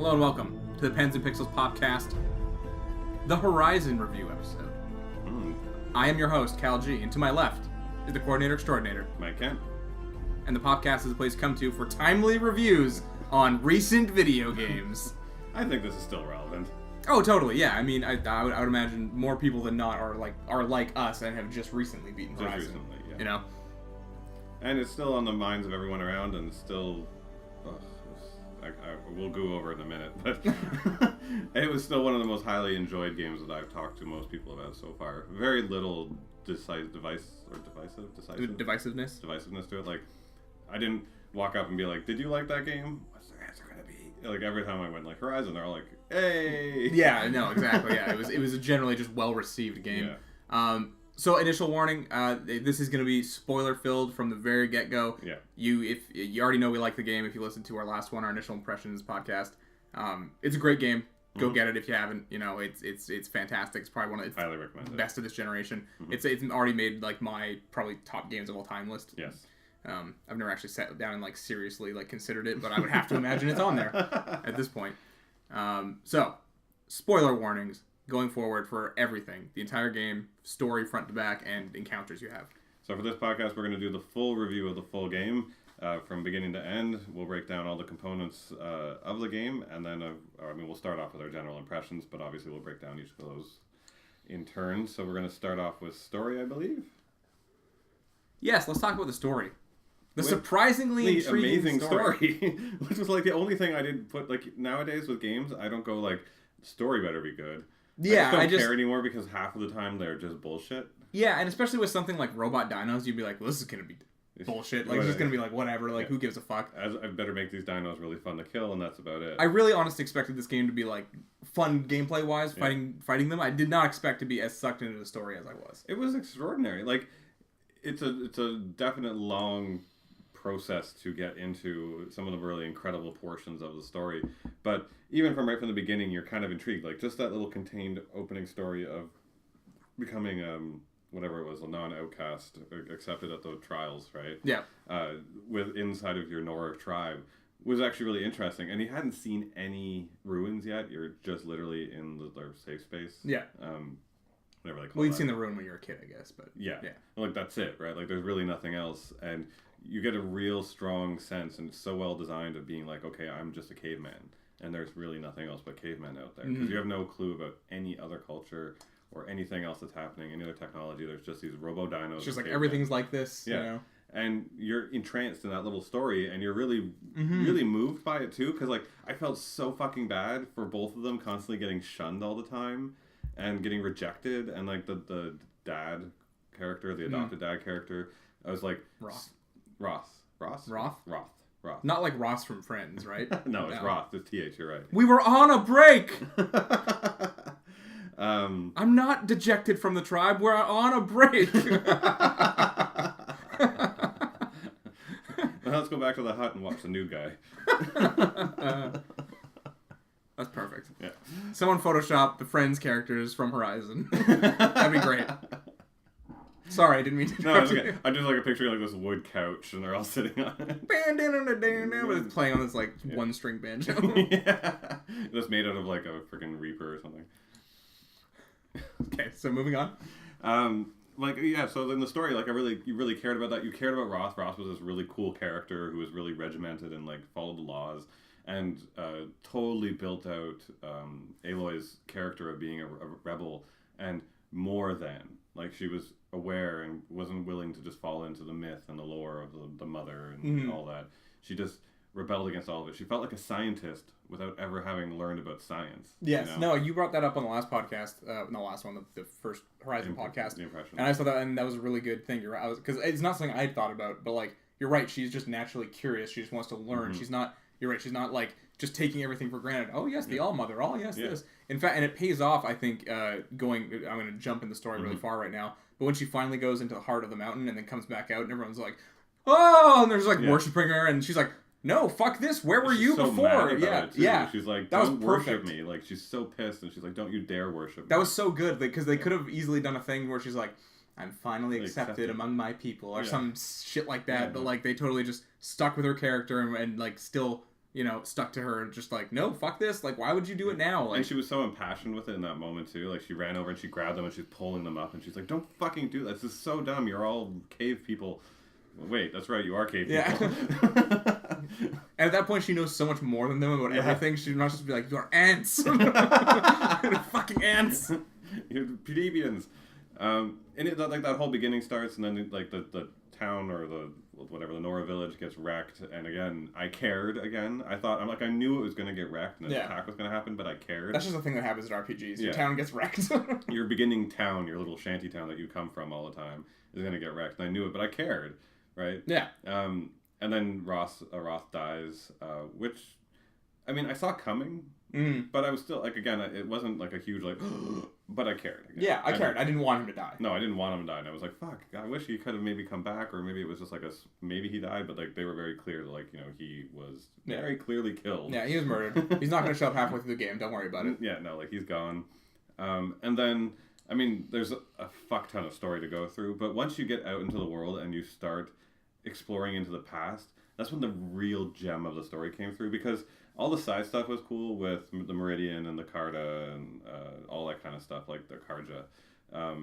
Hello and welcome to the Pens and Pixels Popcast, the Horizon review episode. I am your host, Cal G, and to my left is the coordinator extraordinaire, Mike Kent. And the podcast is a place to come to for timely reviews on recent video games. I think this is still relevant. Oh, totally, yeah. I mean, I would imagine more people than not are like us and have just recently beaten Horizon. Just recently, yeah. You know? And it's still on the minds of everyone around, and it's still... we'll go over it in a minute, but it was still one of the most highly enjoyed games that I've talked to most people about so far. Very little divisiveness to it. Like, I didn't walk up and be like, "Did you like that game? What's their answer gonna be?" Like every time I went like Horizon, they're all like, "Hey!" Yeah, no, exactly. Yeah, it was a generally just well received game. Yeah. So initial warning, this is going to be spoiler filled from the very get go. Yeah. If you already know we like the game, if you listened to our last one, our initial impressions podcast, it's a great game. Go get it if you haven't. You know, it's fantastic. It's probably one of the best of this generation. Mm-hmm. It's already made like my probably top games of all time list. Yes. I've never actually sat down and like seriously like considered it, but I would have to imagine it's on there at this point. So spoiler warnings going forward for everything, the entire game, story front to back, and encounters you have. So for this podcast, we're going to do the full review of the full game from beginning to end. We'll break down all the components of the game, and then we'll start off with our general impressions, but obviously we'll break down each of those in turn. So we're going to start off with story, I believe. Yes, let's talk about the story. The surprisingly intriguing amazing story. Which was like the only thing I didn't put, like nowadays with games, I don't go like, story better be good. Yeah, I just don't care anymore because half of the time they're just bullshit. Yeah, and especially with something like Robot Dinos, you'd be like, well, this is going to be bullshit. Like, it's just going to be like, whatever. Like, who gives a fuck? I better make these dinos really fun to kill, and that's about it. I really honestly expected this game to be, like, fun gameplay-wise, fighting them. I did not expect to be as sucked into the story as I was. It was extraordinary. Like, it's a definite long process to get into some of the really incredible portions of the story, but even right from the beginning you're kind of intrigued, like just that little contained opening story of becoming whatever it was, a non-outcast, accepted at the trials, right? Yeah. With inside of your Nora tribe was actually really interesting, and you hadn't seen any ruins yet. You're just literally in their safe space. Yeah. Whatever they call well, you'd that. seen the ruin when you were a kid, I guess, but yeah. Like that's it, right? Like there's really nothing else, and you get a real strong sense, and it's so well designed of being like, okay, I'm just a caveman, and there's really nothing else but cavemen out there, because you have no clue about any other culture or anything else that's happening, any other technology. There's just these robo-dinos. It's just like everything's like this, yeah. You know? And you're entranced in that little story, and you're really, really moved by it too, because like I felt so fucking bad for both of them constantly getting shunned all the time and getting rejected, and like the dad character, the adopted dad character, I was like Roth. Not like Ross from Friends, right? No, it's Roth. It's TH, you're right. We were on a break! I'm not dejected from the tribe. We're on a break! Well, let's go back to the hut and watch the new guy. That's perfect. Yeah. Someone Photoshop the Friends characters from Horizon. That'd be great. Sorry, I didn't mean to. No, it's okay. I just like a picture of like this wood couch, and they're all sitting on it. But it's playing on this like one-string banjo. Yeah, that's made out of like a freaking Reaper or something. Okay, so moving on. So in the story, like you really cared about that. You cared about Roth. Roth was this really cool character who was really regimented and like followed the laws, and totally built out Aloy's character of being a rebel, and more than. Like, she was aware and wasn't willing to just fall into the myth and the lore of the mother and all that. She just rebelled against all of it. She felt like a scientist without ever having learned about science. Yes. You know? No, you brought that up on the last podcast. Not the last one, the first Horizon podcast. The impression. And I saw that, and that was a really good thing. Because it's not something I'd thought about, but, like, you're right. She's just naturally curious. She just wants to learn. She's not... You're right. She's not, like, just taking everything for granted. Oh, yes, the All-Mother. Oh, yes, this. In fact, and it pays off, I think, I'm going to jump in the story really far right now, but when she finally goes into the heart of the mountain and then comes back out and everyone's like, oh, and there's like worshiping her, and she's like, no, fuck this. Where were you so before? Yeah. She's like, don't worship me. Like, she's so pissed, and she's like, don't you dare worship me. That was so good, because they could have easily done a thing where she's like, I'm finally accepted among my people, or some shit like that, but like they totally just stuck with her character and like still stuck to her and just like, no, fuck this. Like, why would you do it now? Like, and she was so impassioned with it in that moment too. Like, she ran over and she grabbed them and she's pulling them up and she's like, don't fucking do that. This is so dumb. You're all cave people. Wait, that's right. You are cave people. And at that point, she knows so much more than them about everything. She's not just be like, you're ants. You're fucking ants. You're plebeians. And it, like, that whole beginning starts, and then like the town or the Nora village gets wrecked. And again, I cared again. I knew it was going to get wrecked and an attack was going to happen, but I cared. That's just the thing that happens in RPGs. Your town gets wrecked. Your beginning town, your little shanty town that you come from all the time, is going to get wrecked. And I knew it, but I cared. Right? Yeah. And then Roth dies, which, I mean, I saw coming, but I was still, like, again, it wasn't like a huge, like, but I cared. Again. Yeah, I cared. I didn't want him to die. No, I didn't want him to die, and I was like, fuck, I wish he could have maybe come back, or maybe it was just like maybe he died, but, like, they were very clear that, like, he was very clearly killed. Yeah, he was murdered. He's not going to show up halfway through the game, don't worry about it. Yeah, no, like, he's gone. And then, I mean, there's a fuck ton of story to go through, but once you get out into the world and you start exploring into the past, that's when the real gem of the story came through, because all the side stuff was cool with the Meridian and the Carta and all that kind of stuff, like the Karja,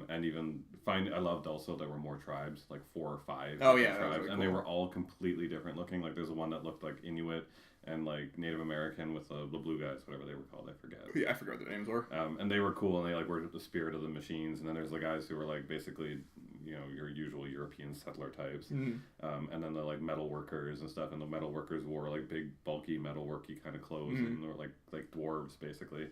and even I loved also there were more tribes, like 4 or 5 tribes, really and they were all completely different looking. Like there's one that looked like Inuit and like Native American with the blue guys, whatever they were called, I forget. Yeah, I forgot what their names were. And they were cool, and they like worked with the spirit of the machines. And then there's the guys who were like basically, your usual European settler types. And then the like metal workers and stuff. And the metal workers wore like big, bulky, metalworky kind of clothes, and they were like dwarves basically.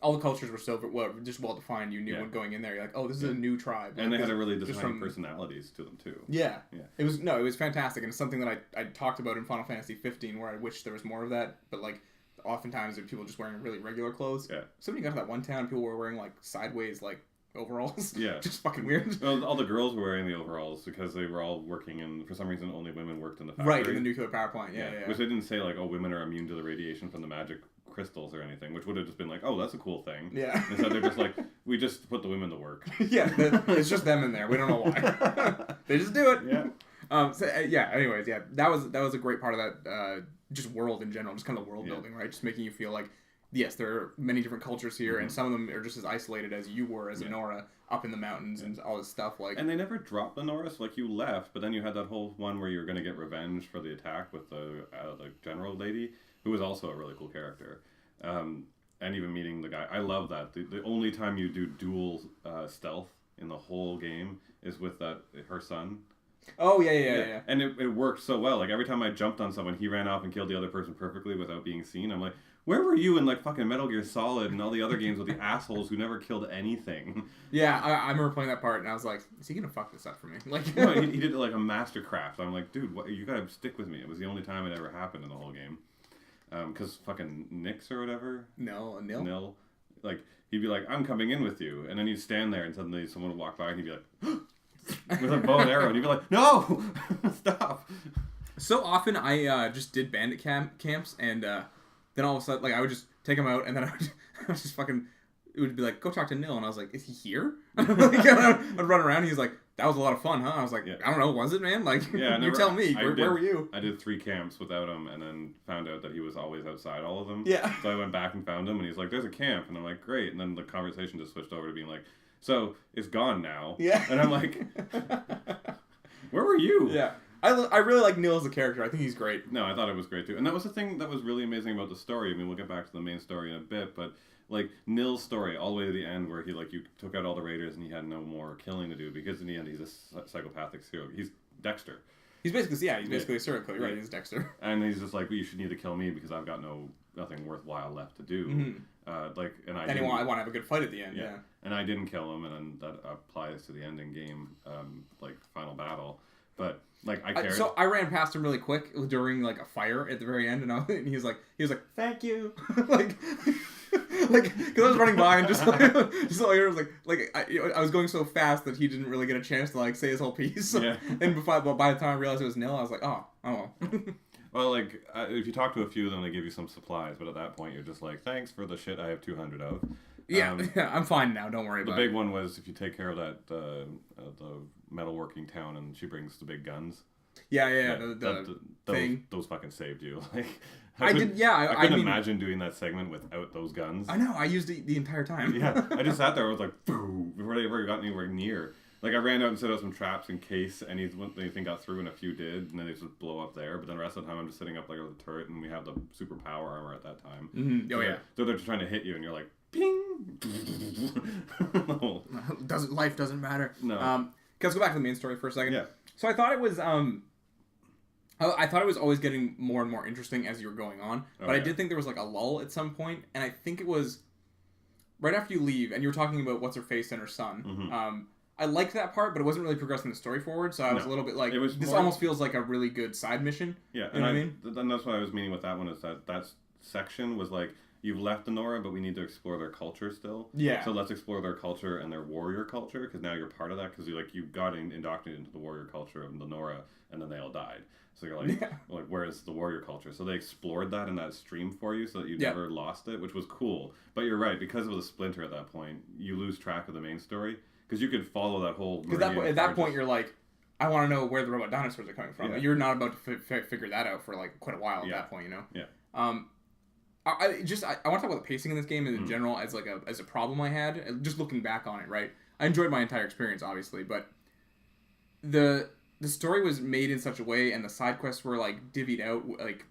All the cultures were so just well defined. You knew when going in there, you're like, oh, this is a new tribe. And they had a really defined personalities to them too. Yeah. It was fantastic, and it's something that I talked about in Final Fantasy 15, where I wish there was more of that. But like, oftentimes there were people just wearing really regular clothes. Yeah. So when you got to that one town, people were wearing like sideways like overalls. Yeah. Just fucking weird. Well, all the girls were wearing the overalls because they were all working in. For some reason, only women worked in the factory. Right, in the nuclear power plant. Yeah. Which they didn't say like, oh, women are immune to the radiation from the magic crystals or anything, which would have just been like, oh, that's a cool thing. Yeah. Instead they're just like, we just put the women to work. It's just them in there. We don't know why. They just do it. Yeah. Anyways, that was a great part of that just world in general, just kind of world building, right? Just making you feel like, yes, there are many different cultures here, and some of them are just as isolated as you were as a Nora up in the mountains and all this stuff. Like, and they never dropped the Nora, so like you left, but then you had that whole one where you were going to get revenge for the attack with the general lady, who was also a really cool character. And even meeting the guy. I love that. The only time you do dual stealth in the whole game is with her son. Oh, yeah. And it worked so well. Like, every time I jumped on someone, he ran off and killed the other person perfectly without being seen. I'm like, where were you in, like, fucking Metal Gear Solid and all the other games with the assholes who never killed anything? Yeah, I remember playing that part, and I was like, is he gonna fuck this up for me? Like, no, he did it like a mastercraft. I'm like, dude, you gotta stick with me. It was the only time it ever happened in the whole game. Because fucking Nix or whatever. Nil. Like, he'd be like, I'm coming in with you. And then he'd stand there, and suddenly someone would walk by, and he'd be like, with a bow and arrow. And he'd be like, no! Stop! So often, I just did bandit camps, and then all of a sudden, like, I would just take them out, and then I would just fucking, it would be like, go talk to Nil. And I was like, is he here? I'd run around, and he was like, that was a lot of fun, huh? I was like, I don't know, was it, man? Like, you tell me, where were you? I did 3 camps without him, and then found out that he was always outside all of them. Yeah. So I went back and found him, and he's like, there's a camp. And I'm like, great. And then the conversation just switched over to being like, so, it's gone now. Yeah. And I'm like, where were you? Yeah. I really like Nil as a character. I think he's great. No, I thought it was great, too. And that was the thing that was really amazing about the story. I mean, we'll get back to the main story in a bit, but like, Nil's story, all the way to the end, where he, like, you took out all the raiders and he had no more killing to do, because in the end, he's a psychopathic serial. He's Dexter. He's basically a serial killer, right? He's Dexter. And he's just like, well, you should need to kill me because I've got nothing worthwhile left to do. I want to have a good fight at the end, yeah. And I didn't kill him, and then that applies to the ending game, like, final battle. But, like, I cared. So I ran past him really quick during, like, a fire at the very end, and he was like, thank you. like, because I was running by and just all I was I was going so fast that he didn't really get a chance to, like, say his whole piece. Yeah. And by the time I realized it was Nil, I was like, oh well. Well, like, if you talk to a few of them, they give you some supplies, but at that point, you're just like, thanks for the shit I have 200 of. Yeah, I'm fine now, don't worry about it. The big one was if you take care of that, the metalworking town, and she brings the big guns. Yeah, the thing. Those fucking saved you. Like, I did, yeah. I couldn't imagine doing that segment without those guns. I know, I used it the entire time. Yeah, I just sat there, I was like, boo, before they ever got anywhere near. Like, I ran out and set out some traps in case anything got through, and a few did, and then they just blow up there. But then the rest of the time, I'm just sitting up like with a turret, and we have the super power armor at that time. Mm-hmm. Oh, yeah. So they're just trying to hit you, and you're like, ping! No. Life doesn't matter. No. Okay, let's go back to the main story for a second. Yeah. So I thought it was, I thought it was always getting more and more interesting as you were going on, but I did think there was like a lull at some point, and I think it was right after you leave, and you were talking about what's-her-face and her son. Mm-hmm. I liked that part, but it wasn't really progressing the story forward, so I was a little bit like, this almost feels like a really good side mission. Yeah, you know what I mean? And that's what I was meaning with that one, is that section was like, you've left the Nora, but we need to explore their culture still. Yeah. So let's explore their culture and their warrior culture, because now you're part of that, because you got indoctrinated into the warrior culture of the Nora, and then they all died. So you're like, like, where is the warrior culture? So they explored that in that stream for you, so that you never lost it, which was cool. But you're right, because of the splinter at that point, you lose track of the main story, because you could follow that whole. Because at that point you're like, I want to know where the robot dinosaurs are coming from. Yeah. You're not about to figure that out for like quite a while at that point, you know. Yeah. I want to talk about the pacing in this game in general as like as a problem I had. Just looking back on it, right? I enjoyed my entire experience, obviously, but the story was made in such a way, and the side quests were like divvied out like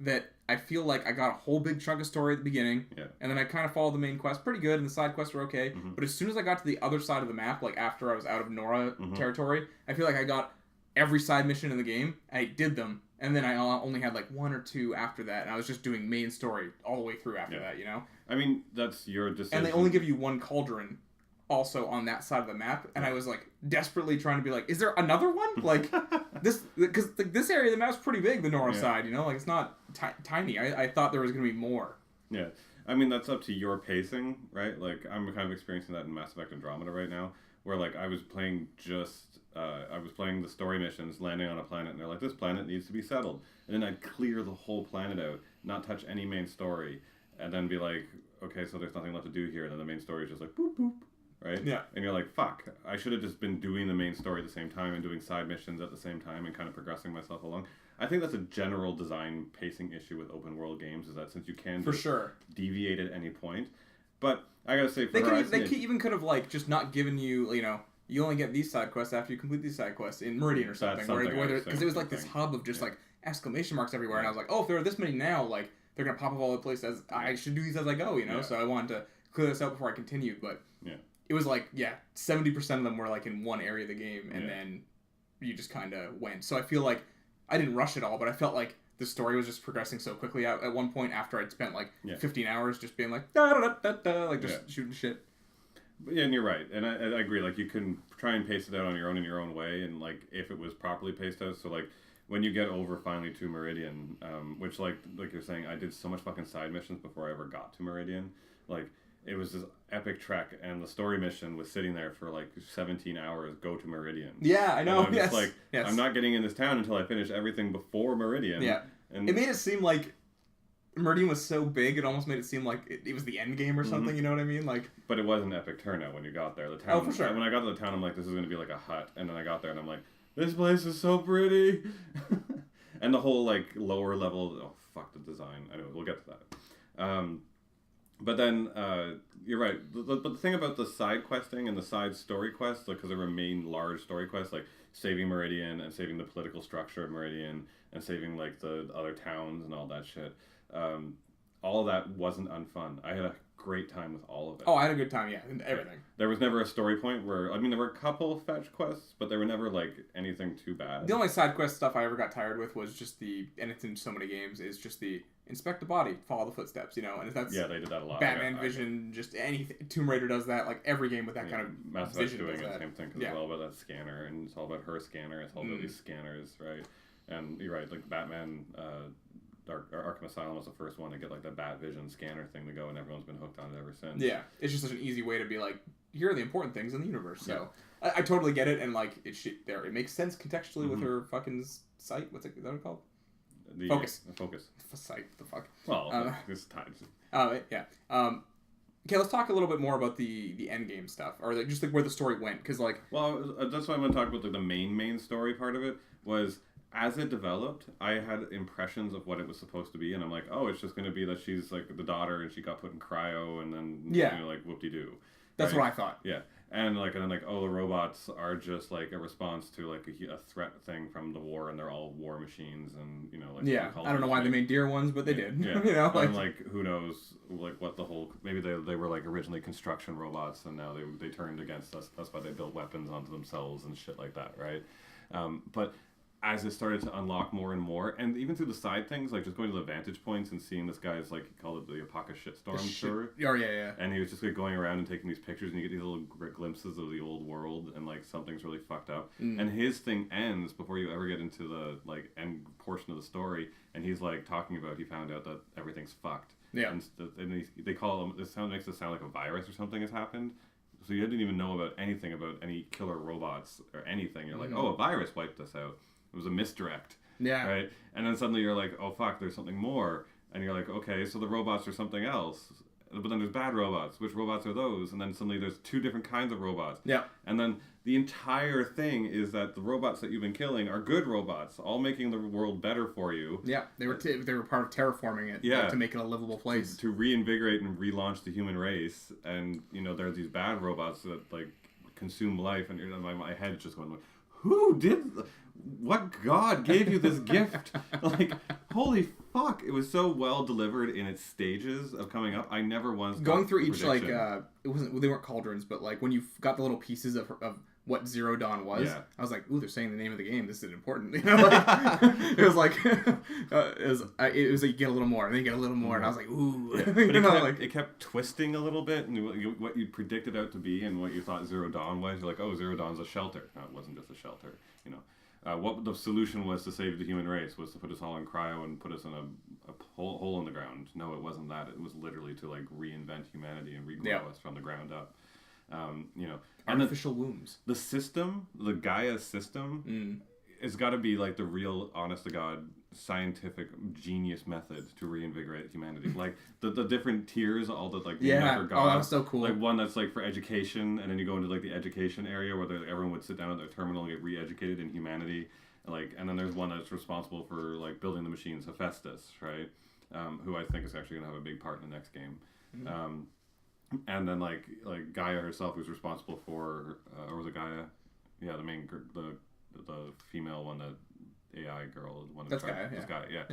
that. I feel like I got a whole big chunk of story at the beginning, and then I kind of followed the main quest pretty good, and the side quests were okay. Mm-hmm. But as soon as I got to the other side of the map, like after I was out of Nora territory, I feel like I got every side mission in the game. I did them, and then I only had like one or two after that, and I was just doing main story all the way through after that. You know. I mean, that's your decision. And they only give you one cauldron also on that side of the map, and I was like desperately trying to be like, is there another one? Like this, because like, this area of the map's pretty big, the Nora side, you know, like it's not tiny. I thought there was gonna be more. Yeah, I mean that's up to your pacing, right? Like I'm kind of experiencing that in Mass Effect Andromeda right now, where like I was playing the story missions, landing on a planet, and they're like, this planet needs to be settled, and then I'd clear the whole planet out, not touch any main story, and then be like, okay, so there's nothing left to do here, and then the main story is just like boop boop. Right? Yeah. And you're like, fuck, I should have just been doing the main story at the same time and doing side missions at the same time and kind of progressing myself along. I think that's a general design pacing issue with open world games, is that since you can deviate at any point. But I gotta say, they even could have like just not given you, you know, you only get these side quests after you complete these side quests in Meridian or something. Because it was like this hub of just like exclamation marks everywhere, and I was like, oh, if there are this many now, like they're gonna pop up all over the place. As I should do these as I go, you know. So I wanted to clear this out before I continued, but it was like, 70% of them were like in one area of the game, and then you just kind of went. So I feel like I didn't rush it all, but I felt like the story was just progressing so quickly at one point after I'd spent like 15 hours just being like, da da da da, like just shooting shit. Yeah, and you're right, and I agree. Like you can try and pace it out on your own in your own way, and like if it was properly paced out. So like when you get over finally to Meridian, which like you're saying, I did so much fucking side missions before I ever got to Meridian, like. It was this epic trek, and the story mission was sitting there for like 17 hours. Go to Meridian. Yeah, I know. And I'm just like, I'm not getting in this town until I finish everything before Meridian. Yeah, and it made it seem like Meridian was so big, it almost made it seem like it was the end game or something. You know what I mean? Like, but it was an epic turnout when you got there. The town. Oh, for sure. When I got to the town, I'm like, this is going to be like a hut, and then I got there, and I'm like, this place is so pretty, and the whole like lower level. Oh fuck the design. Anyway, we'll get to that. But then, you're right. But the thing about the side questing and the side story quests, because there were main large story quests, like saving Meridian and saving the political structure of Meridian and saving like the other towns and all that shit, all of that wasn't unfun. I had a great time with all of it. Oh, I had a good time, everything. There was never a story point where, I mean, there were a couple fetch quests, but they were never like anything too bad. The only side quest stuff I ever got tired with was just and it's in so many games, is just the inspect the body, follow the footsteps, you know, and if that's they did that a lot. Batman Vision, just anything. Tomb Raider does that, like every game with that kind of Mass vision doing does the that. same thing, because it's all about that scanner, and it's all about her scanner, it's all about these scanners, right? And you're right, like Batman, Arkham Asylum was the first one to get like the Bat Vision scanner thing to go, and everyone's been hooked on it ever since. Yeah, it's just such an easy way to be like, here are the important things in the universe. So I totally get it, and like it makes sense contextually with her fucking site. Is that what it's called? Focus. Focus. Site. The fuck. Well, this time. Yeah. Okay, let's talk a little bit more about the end game stuff, or just like where the story went, because like. Well, that's why I'm going to talk about like the main story part of it was. as it developed, I had impressions of what it was supposed to be, and I'm like, oh, it's just going to be that she's like the daughter and she got put in cryo, and then like whoop-de-doo. That's what I thought. Yeah. And then the robots are just like a response to like a threat thing from the war, and they're all war machines, and I don't know why they made deer ones, but they did. Yeah. And who knows what the whole, maybe they were like originally construction robots, and now they turned against us. That's why they built weapons onto themselves and shit like that, right? But as it started to unlock more and more, and even through the side things, like just going to the vantage points and seeing this guy's, like, he called it the Apoca shitstorm tour. Oh, yeah. And he was just like going around and taking these pictures, and you get these little glimpses of the old world, and like something's really fucked up. And his thing ends before you ever get into the like end portion of the story, and he's like talking about he found out that everything's fucked. Yeah. And they call him, makes it sound like a virus or something has happened. So you didn't even know about anything about any killer robots or anything. You're like, oh, a virus wiped us out. It was a misdirect. Yeah. Right? And then suddenly you're like, oh, fuck, there's something more. And you're like, okay, so the robots are something else. But then there's bad robots. Which robots are those? And then suddenly there's 2 different kinds of robots. Yeah. And then the entire thing is that the robots that you've been killing are good robots, all making the world better for you. Yeah, they were part of terraforming it to make it a livable place. To reinvigorate and relaunch the human race. And, there are these bad robots that, like, consume life. And my head's just going, what God gave you this gift? Like, holy fuck! It was so well delivered in its stages of coming up. I never once going through each prediction. They weren't cauldrons, but like when you got the little pieces of what Zero Dawn was, I was like, ooh, they're saying the name of the game. This is important. It was like it was like you get a little more, and then you get a little more, and I was like, ooh. Yeah. But it kept twisting a little bit, and what you predicted out to be, and what you thought Zero Dawn was. You're like, oh, Zero Dawn's a shelter. No, it wasn't just a shelter. What the solution was to save the human race was to put us all in cryo and put us in a hole in the ground. No, it wasn't that. It was literally to like reinvent humanity and regrow us from the ground up. Artificial wombs. The system, the Gaia system, it's got to be like the real, honest to God, scientific genius method to reinvigorate humanity. Like the different tiers, all the like after God. Oh, that's so cool. Like one that's like for education, and then you go into like the education area where everyone would sit down at their terminal and get re-educated in humanity. And then there's one that's responsible for like building the machines, Hephaestus, right? Who I think is actually going to have a big part in the next game. And then like Gaia herself, who's responsible for, or was it Gaia? Yeah, the main the female one, the AI girl, the one that's Gaia. Yeah.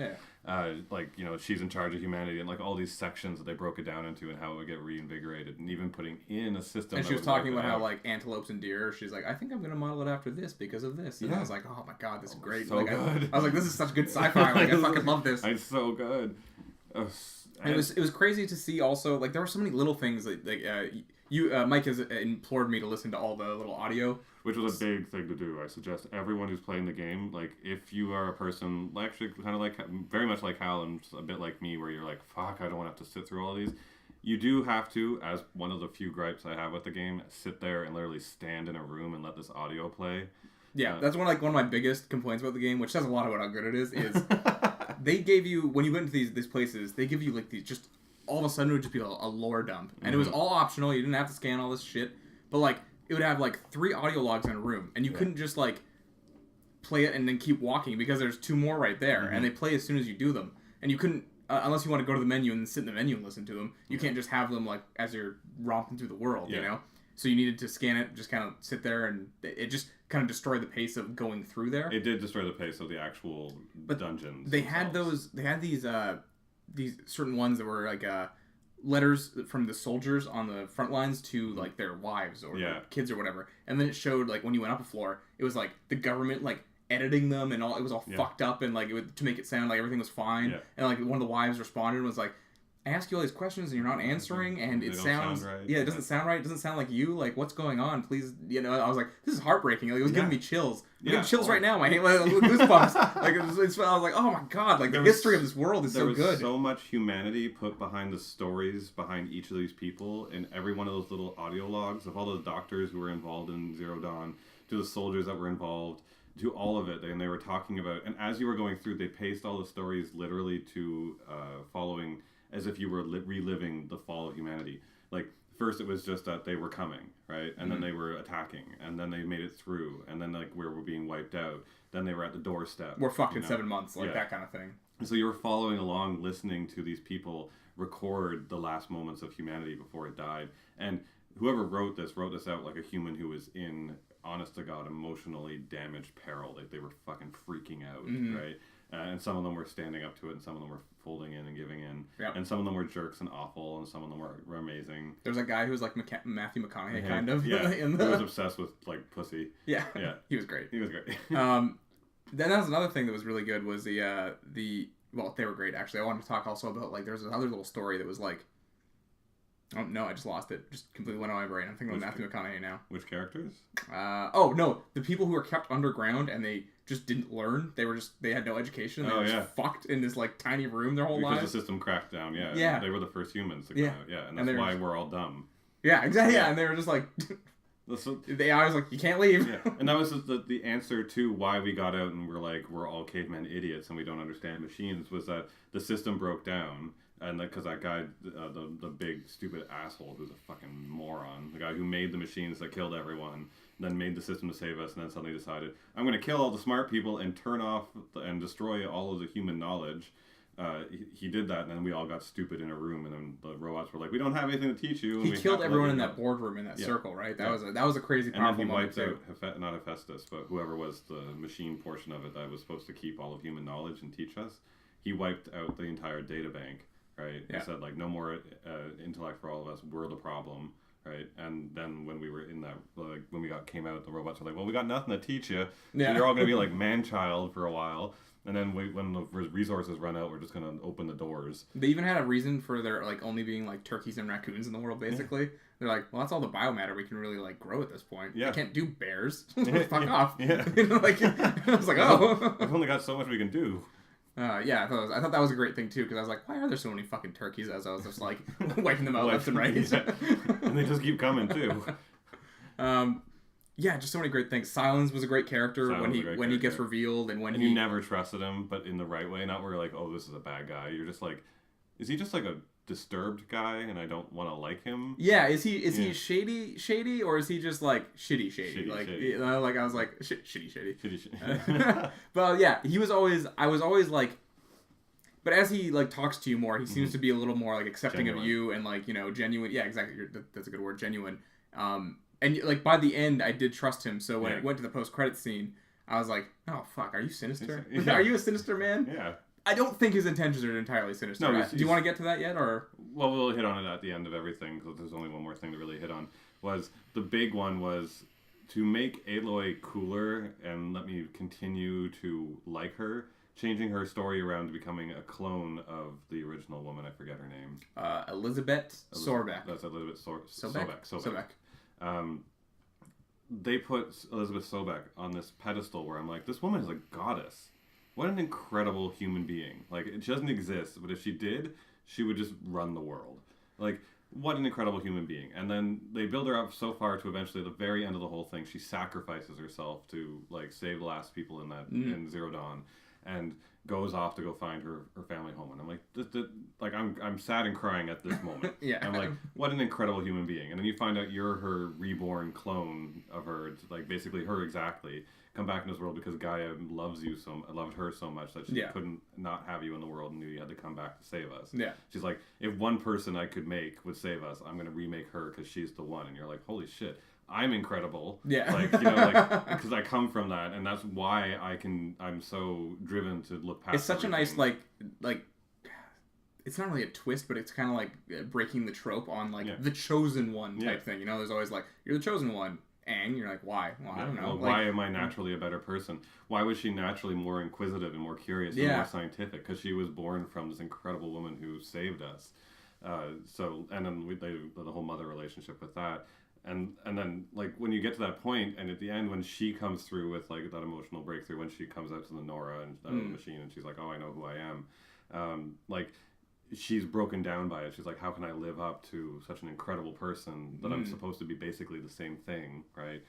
Gaia, she's in charge of humanity, and like all these sections that they broke it down into, and how it would get reinvigorated, and even putting in a system. And she was talking about how like antelopes and deer. She's like, I think I'm gonna model it after this because of this. And I was like, oh my god, this is great. So good. I was like, this is such good sci-fi. Like I fucking love this. It's so good. It was crazy to see. Also, like there were so many little things Mike has implored me to listen to all the little audio. Which was a big thing to do. I suggest everyone who's playing the game, like, if you are a person, actually kind of like, very much like Hal and a bit like me, where you're like, fuck, I don't want to have to sit through all of these. You do have to, as one of the few gripes I have with the game, sit there and literally stand in a room and let this audio play. Yeah, that's one of my biggest complaints about the game, which says a lot about how good it is they gave you, when you went into these places, they give you like these, just all of a sudden it would just be a lore dump. And it was all optional, you didn't have to scan all this shit. But like, it would have like 3 audio logs in a room, and you couldn't just like play it and then keep walking because there's 2 more right there, and they play as soon as you do them. And you couldn't, unless you want to go to the menu and sit in the menu and listen to them, you can't just have them like as you're romping through the world, you know? So you needed to scan it, just kind of sit there, and it just kind of destroyed the pace of going through there. It did destroy the pace of the actual dungeons. They had these certain ones that were like letters from the soldiers on the front lines to like their wives or their kids or whatever, and then it showed like when you went up a floor, it was like the government like editing them and all. It was all fucked up, and like to make it sound like everything was fine. And like one of the wives responded and was like, I ask you all these questions and you're not answering, and it sounds right. It doesn't sound right. It doesn't sound like you. Like, what's going on? Please, I was like, this is heartbreaking. Like, it was giving me chills. I'm getting chills right now. My goosebumps. Like, I was like, oh my god. Like, the history of this world is so good. There was so much humanity put behind the stories behind each of these people, and every one of those little audio logs of all the doctors who were involved in Zero Dawn, to the soldiers that were involved, to all of it. And they were talking about, and as you were going through, they paced all the stories literally to following as if you were reliving the fall of humanity. Like, first it was just that they were coming, right? And then they were attacking, and then they made it through, and then like where we're being wiped out. Then they were at the doorstep. We're fucked in 7 months, like that kind of thing. And so you were following along, listening to these people record the last moments of humanity before it died. And whoever wrote this out like a human who was in, honest to God, emotionally damaged peril. Like they were fucking freaking out, right? And some of them were standing up to it, and some of them were folding in and giving in. Yep. And some of them were jerks and awful, and some of them were amazing. There's a guy who was like Matthew McConaughey, kind of. Yeah, he was obsessed with like pussy. Yeah, he was great. He was great. Then that was another thing that was really good was well, they were great actually. I wanted to talk also about like there's another little story that was like, oh no, I just lost it. Just completely went out of my brain. I'm thinking of Matthew McConaughey now. Which characters? Oh no, the people who were kept underground and they just didn't learn. They had no education. They were just fucked in this like tiny room their whole lives. Because the system cracked down. Yeah. They were the first humans to come out. Yeah, and that's why we're all dumb. Yeah, exactly. Yeah, and they were just like. The AI was like, you can't leave. Yeah. And that was the answer to why we got out and we're all caveman idiots and we don't understand machines, was that the system broke down. And because that guy, the big stupid asshole who's a fucking moron, the guy who made the machines that killed everyone, then made the system to save us, and then suddenly decided, I'm going to kill all the smart people and turn off and destroy all of the human knowledge. He did that, and then we all got stupid in a room, and then the robots were like, "We don't have anything to teach you." And he killed everyone in that boardroom in that circle, right? That was a crazy powerful moment too. And then he wiped out not Hephaestus, but whoever was the machine portion of it that was supposed to keep all of human knowledge and teach us. He wiped out the entire data bank, right? He said like, "No more intellect for all of us. We're the problem." Right, and then when we were in that, like when we came out, the robots were like, "Well, we got nothing to teach you. So you're all gonna be like man-child for a while." And then when the resources run out, we're just gonna open the doors. They even had a reason for there like only being like turkeys and raccoons in the world. Basically, they're like, well, that's all the biomatter we can really like grow at this point. Yeah, we can't do bears. Fuck off. Yeah, like I was like, oh, we've only got so much we can do. I thought that was a great thing too, because I was like, why are there so many fucking turkeys? As I was just like wiping them out left and right. And they just keep coming too. Yeah, just so many great things. Silence was a great character when he gets revealed, and you never trusted him, but in the right way, not where you're like, oh, this is a bad guy. You're just like, is he just like a disturbed guy, and I don't want to like him? Yeah, is he shady, or is he just like shitty? Like, shitty. Like I was like shitty. But yeah, I was always like. But as he like talks to you more, he seems to be a little more like accepting genuine. Of you and like genuine. Yeah, exactly. That's a good word, genuine. And like by the end, I did trust him. So when it went to the post-credit scene, I was like, "Oh fuck, are you sinister? Are you a sinister man?" Yeah. I don't think his intentions are entirely sinister. No, do you want to get to that yet, or? Well, we'll hit on it at the end of everything because there's only one more thing to really hit on. The big one was to make Aloy cooler and let me continue to like her. Changing her story around to becoming a clone of the original woman. I forget her name. Elizabeth Sorbeck. That's Elizabeth Sobek. They put Elizabeth Sobek on this pedestal where I'm like, this woman is a goddess. What an incredible human being. Like, she doesn't exist, but if she did, she would just run the world. Like, what an incredible human being. And then they build her up so far to eventually, at the very end of the whole thing, she sacrifices herself to, like, save the last people in that in Zero Dawn. And goes off to go find her family home, and I'm like, I'm sad and crying at this moment. Yeah, I'm like, what an incredible human being. And then you find out you're her reborn clone of her, like basically her exactly. Come back in this world because Gaia loved her so much that she couldn't not have you in the world and knew you had to come back to save us. Yeah, she's like, if one person I could make would save us, I'm gonna remake her because she's the one. And you're like, holy shit. I'm incredible. Yeah. Like, like, because I come from that, and that's why I'm so driven to look past. It's such a nice, like, it's not really a twist, but it's kind of like breaking the trope on, like, the chosen one type thing. There's always, like, you're the chosen one, and you're like, why? Well, I don't know. Well, why am I naturally a better person? Why was she naturally more inquisitive and more curious and more scientific? Because she was born from this incredible woman who saved us. And then the whole mother relationship with that. And then, like, when you get to that point, and at the end, when she comes through with, like, that emotional breakthrough, when she comes out to the Nora and out of the machine, and she's like, oh, I know who I am. Like, she's broken down by it. She's like, how can I live up to such an incredible person that I'm supposed to be basically the same thing, right?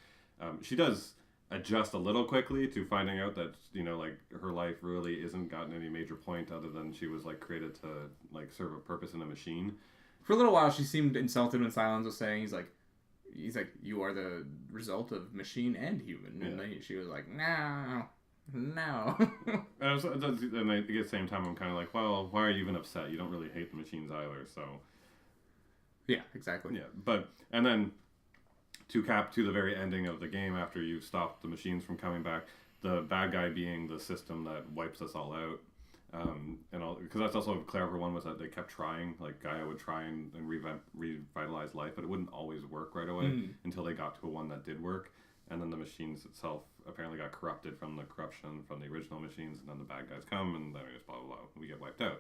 She does adjust a little quickly to finding out that, like, her life really isn't gotten any major point other than she was, like, created to, like, serve a purpose in a machine. For a little while, she seemed insulted when Silence was saying, he's like, you are the result of machine and human. And then she was like, no. And at the same time, I'm kind of like, well, why are you even upset? You don't really hate the machines either, so... Yeah, exactly. Yeah, and then to the very ending of the game, after you've stopped the machines from coming back, the bad guy being the system that wipes us all out, because that's also a clever one, was that they kept trying, like Gaia would try and revitalize life, but it wouldn't always work right away until they got to a one that did work, and then the machines itself apparently got corrupted from the corruption from the original machines, and then the bad guys come, and then it's blah blah blah, we get wiped out.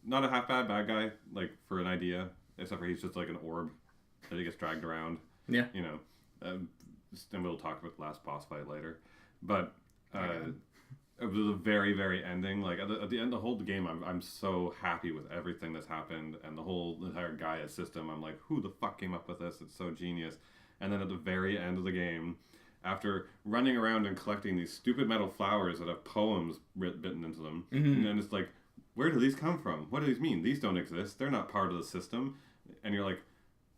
Not a half bad guy, like, for an idea, except for he's just like an orb that he gets dragged around. Yeah. You know, and we'll talk about the last boss fight later, but it was the very, very ending. Like, at the end of the whole game, I'm so happy with everything that's happened, and the whole entire Gaia system. I'm like, who the fuck came up with this? It's so genius. And then at the very end of the game, after running around and collecting these stupid metal flowers that have poems written into them, and then it's like, where do these come from? What do these mean? These don't exist. They're not part of the system. And you're like,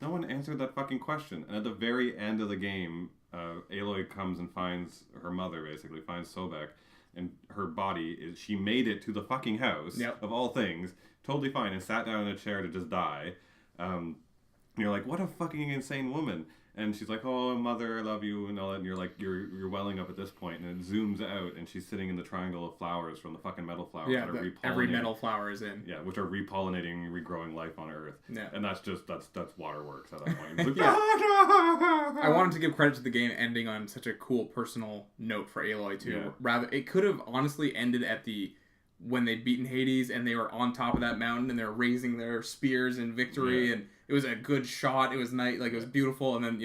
no one answered that fucking question. And at the very end of the game, Aloy comes and finds her mother, basically, finds Sobek, and her body she made it to the fucking house, of all things, totally fine, and sat down in a chair to just die. And you're like, what a fucking insane woman. And she's like, oh, mother, I love you, and all that. And you're like, you're welling up at this point, and it zooms out, and she's sitting in the triangle of flowers from the fucking metal flowers that are repollinating. Every metal flower is in. Yeah, which are repollinating, regrowing life on Earth. Yeah. And that's waterworks at that point. Like, I wanted to give credit to the game ending on such a cool personal note for Aloy, too. Yeah. Rather, it could have honestly ended at when they'd beaten Hades, and they were on top of that mountain, and they were raising their spears in victory, and it was a good shot. It was nice, like, it was beautiful, and then,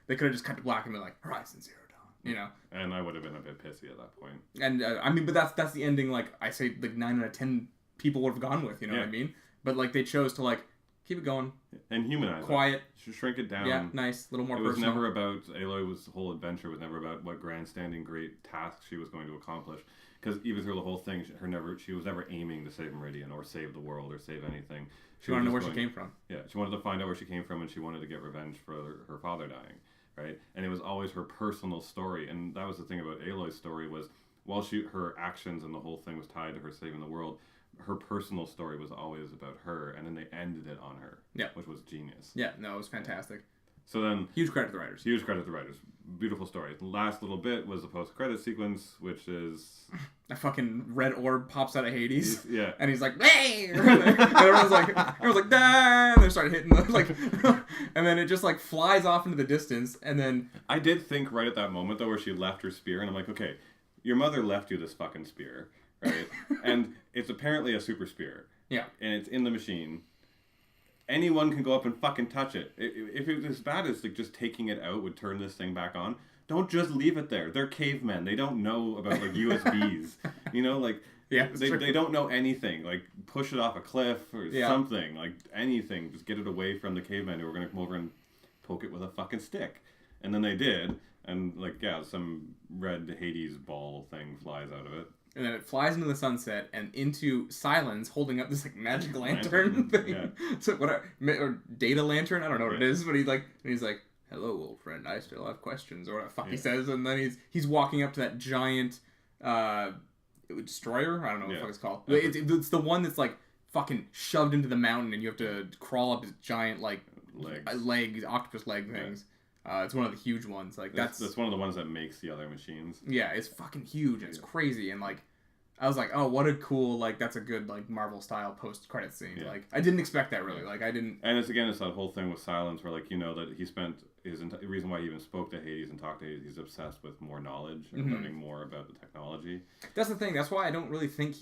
they could have just cut to black and been like, Horizon Zero Dawn, And I would have been a bit pissy at that point. And, but that's the ending, like, I say, like, 9 out of 10 people would have gone with, you know what I mean? But, like, they chose to, like, keep it going. And humanize quiet. It. Shrink it down. Yeah, nice. A little more personal. It was never about, Aloy's whole adventure was never about what grandstanding great task she was going to accomplish. Because even through the whole thing, she was never aiming to save Meridian or save the world or save anything. She wanted to know where she came from. Yeah, she wanted to find out where she came from, and she wanted to get revenge for her father dying, right? And it was always her personal story. And that was the thing about Aloy's story was, while her actions and the whole thing was tied to her saving the world, her personal story was always about her, and then they ended it on her, which was genius. Yeah, no, it was fantastic. So then... Huge credit to the writers. Huge credit to the writers. Beautiful story. The last little bit was the post-credit sequence, which is... A fucking red orb pops out of Hades. Yeah. And he's like, hey! And everyone's like, nah! And they started hitting them, like... And then it just, like, flies off into the distance, and then... I did think right at that moment, though, where she left her spear, and I'm like, okay, your mother left you this fucking spear, right? And it's apparently a super spear. Yeah. And it's in the machine. Anyone can go up and fucking touch it. If it was as bad as like just taking it out would turn this thing back on, don't just leave it there. They're cavemen. They don't know about like USBs. They don't know anything. Like push it off a cliff or something. Like anything. Just get it away from the cavemen who are gonna come over and poke it with a fucking stick. And then they did, and some red Hades ball thing flies out of it. And then it flies into the sunset and into Silence holding up this like magic lantern thing. Yeah. So or data lantern, I don't know what it is, but he's like, hello old friend, I still have questions, or what the fuck he says, and then he's walking up to that giant destroyer? I don't know what the fuck it's called. It's the one that's like fucking shoved into the mountain and you have to crawl up this giant like legs, octopus leg things. It's one of the huge ones. Like that's one of the ones that makes the other machines. Yeah, it's fucking huge and it's crazy, and like I was like, oh, what a cool, like that's a good like Marvel style post credit scene. Yeah. Like I didn't expect that really. Like I didn't. And it's that whole thing with Silence where like that he spent the reason why he even spoke to Hades and talked to Hades. He's obsessed with more knowledge and learning more about the technology. That's the thing. That's why I don't really think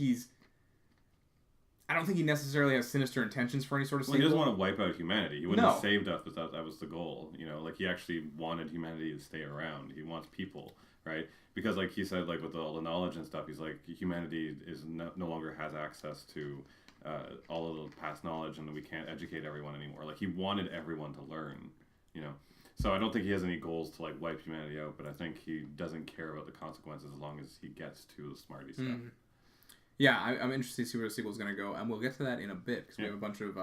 I don't think he necessarily has sinister intentions for any sort of sequel. He doesn't want to wipe out humanity. He wouldn't have saved us, but that was the goal. Like he actually wanted humanity to stay around. He wants people, right? Because like he said, like with all the knowledge and stuff, he's like humanity is no longer has access to all of the past knowledge, and we can't educate everyone anymore. Like he wanted everyone to learn, So I don't think he has any goals to like wipe humanity out, but I think he doesn't care about the consequences as long as he gets to the smarty stuff. Mm. Yeah, I'm interested to see where the sequel is going to go, and we'll get to that in a bit, because we have a bunch of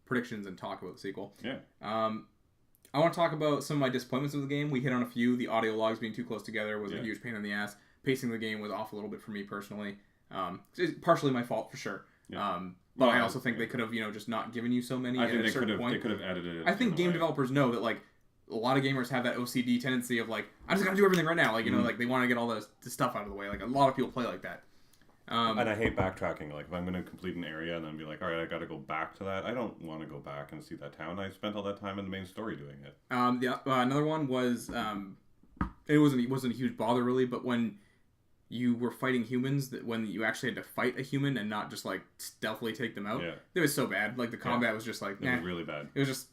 predictions and talk about the sequel. Yeah. I want to talk about some of my disappointments with the game. We hit on a few. The audio logs being too close together was a huge pain in the ass. Pacing the game was off a little bit for me personally. It's partially my fault for sure. Yeah. But I also think they could have, just not given you so many. I think they could have edited it. I think game developers know that like a lot of gamers have that OCD tendency of like, I just gotta do everything right now. Like like they want to get all the stuff out of the way. Like a lot of people play like that. And I hate backtracking. Like if I'm going to complete an area and then be like, all right, I got to go back to that. I don't want to go back and see that town. I spent all that time in the main story doing it. Another one was it wasn't a huge bother really, but when you were fighting humans, that when you actually had to fight a human and not just like stealthily take them out, it was so bad. Like the combat was just like, it was really bad. It was just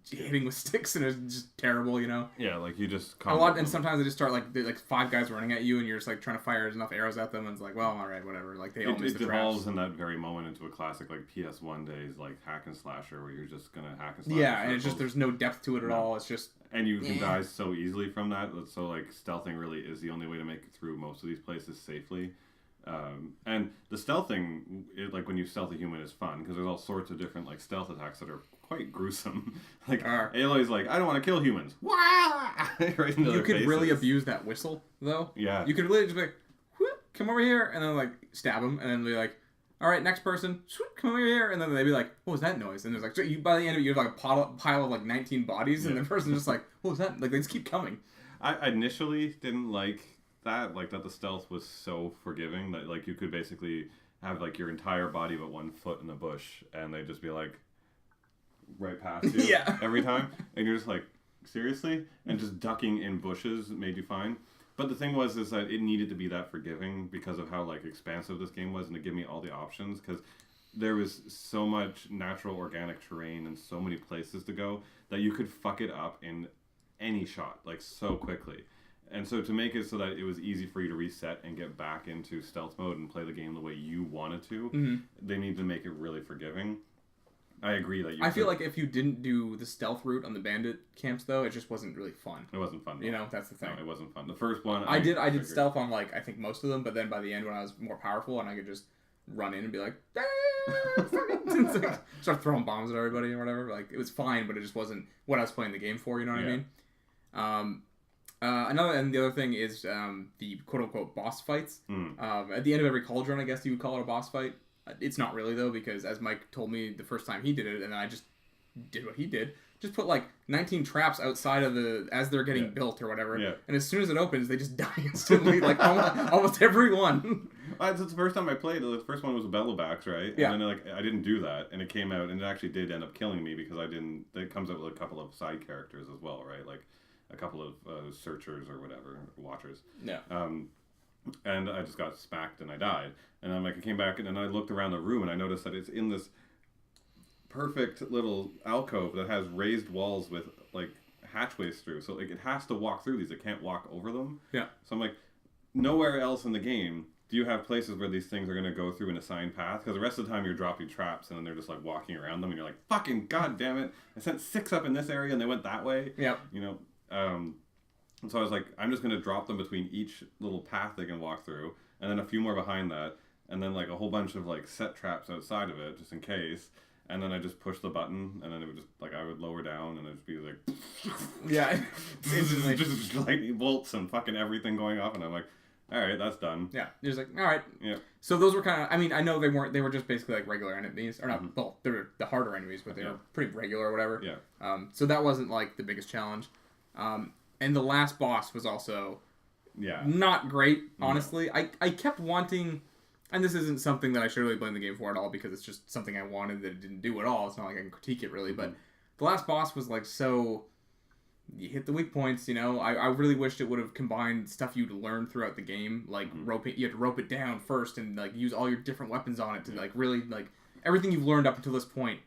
hitting with sticks and it was just terrible, Yeah, like you just a lot, and sometimes they just start like 5 guys running at you and you're just like trying to fire enough arrows at them and it's like, well, all right, whatever. Like they all miss the traps. It devolves in that very moment into a classic like PS1 days like hack and slasher where you're just gonna hack and slash. Yeah, and it's just there's no depth to it at all. It's just and you can die so easily from that. So like stealthing really is the only way to make it through most of these places safely. And the stealthing, like when you stealth a human, is fun because there's all sorts of different like stealth attacks that are quite gruesome. Like Aloy's like, I don't want to kill humans. Right you could really abuse that whistle though. Yeah. You could really just be like, whoop, come over here, and then like stab him, and then be like, all right, next person, come over here, and then they'd be like, what was that noise? And there's like, so you by the end of it, you have like a pile of like 19 bodies, and the person's just like, what was that? Like they just keep coming. I initially didn't like that the stealth was so forgiving that like you could basically have like your entire body but 1 foot in a bush and they'd just be like right past you every time and you're just like seriously, and just ducking in bushes made you fine. But the thing is that it needed to be that forgiving because of how like expansive this game was and to give me all the options because there was so much natural organic terrain and so many places to go that you could fuck it up in any shot like so quickly. And so to make it so that it was easy for you to reset and get back into stealth mode and play the game the way you wanted to, they need to make it really forgiving. I agree that I feel like if you didn't do the stealth route on the bandit camps, though, it just wasn't really fun. It wasn't fun. That's the thing. No, it wasn't fun. The first one, I did stealth on like I think most of them, but then by the end when I was more powerful and I could just run in and be like, like start throwing bombs at everybody or whatever. Like it was fine, but it just wasn't what I was playing the game for. You know what I mean? The other thing is the quote-unquote boss fights. At the end of every cauldron, I guess you would call it a boss fight. It's not really, though, because as Mike told me the first time he did it, and I just did what he did, just put like 19 traps outside of as they're getting built or whatever, and as soon as it opens, they just die instantly, like almost every one. It's the first time I played. The first one was Bellowbacks, right? Yeah. And then I didn't do that, and it came out, and it actually did end up killing me because I didn't. It comes out with a couple of side characters as well, right? Like a couple of searchers or whatever, watchers. Yeah. And I just got smacked and I died. And I'm like, I came back and then I looked around the room and I noticed that it's in this perfect little alcove that has raised walls with like hatchways through. So like it has to walk through these. It can't walk over them. Yeah. So I'm like, nowhere else in the game do you have places where these things are going to go through an assigned path? Because the rest of the time you're dropping traps and then they're just like walking around them and you're like, fucking god damn it. I sent 6 up in this area and they went that way. Yeah. And so I was like, I'm just going to drop them between each little path they can walk through, and then a few more behind that, and then like a whole bunch of like set traps outside of it, just in case. And then I just push the button, and then it would just like I would lower down, and it'd be like, just lightning bolts and fucking everything going off, and I'm like, all right, that's done. Yeah, you're just like, all right. Yeah. So those were kind of, I mean, I know they were just basically like regular enemies, or not, well, they were the harder enemies, but they were pretty regular or whatever. Yeah. So that wasn't like the biggest challenge. And the last boss was also not great, honestly. No. I kept wanting, and this isn't something that I should really blame the game for at all, because it's just something I wanted that it didn't do at all. It's not like I can critique it, really. But the last boss was like so, you hit the weak points, I really wished it would have combined stuff you'd learned throughout the game, like you had to rope it down first and like use all your different weapons on it to like really, like, everything you've learned up until this point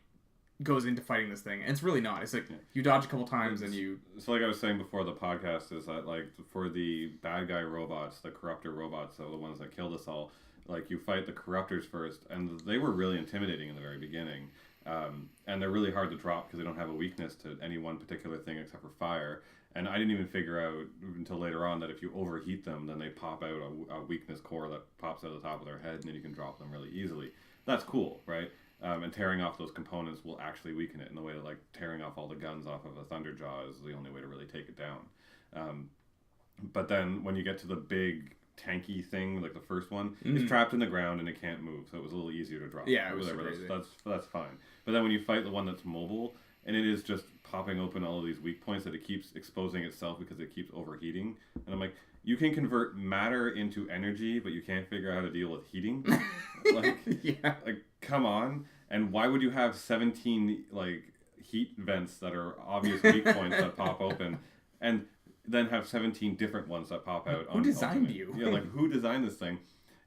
goes into fighting this thing, and it's really not. It's like you dodge a couple times and you. So like I was saying before the podcast, is that like for the bad guy robots, the corruptor robots, so the ones that killed us all, like you fight the corruptors first, and they were really intimidating in the very beginning, and they're really hard to drop because they don't have a weakness to any one particular thing except for fire. And I didn't even figure out until later on that if you overheat them, then they pop out a weakness core that pops out of the top of their head, and then you can drop them really easily. That's cool, right? And tearing off those components will actually weaken it in the way that like tearing off all the guns off of a Thunderjaw is the only way to really take it down. But then when you get to the big tanky thing, like the first one, it's trapped in the ground and it can't move, so it was a little easier to drop. Yeah, it was crazy. That's fine. But then when you fight the one that's mobile, and it is just popping open all of these weak points that it keeps exposing itself because it keeps overheating, and I'm like, you can convert matter into energy, but you can't figure out how to deal with heating. Like, like, come on. And why would you have 17 like heat vents that are obvious weak points that pop open, and then have 17 different ones that pop out? Who designed you? Yeah, like who designed this thing?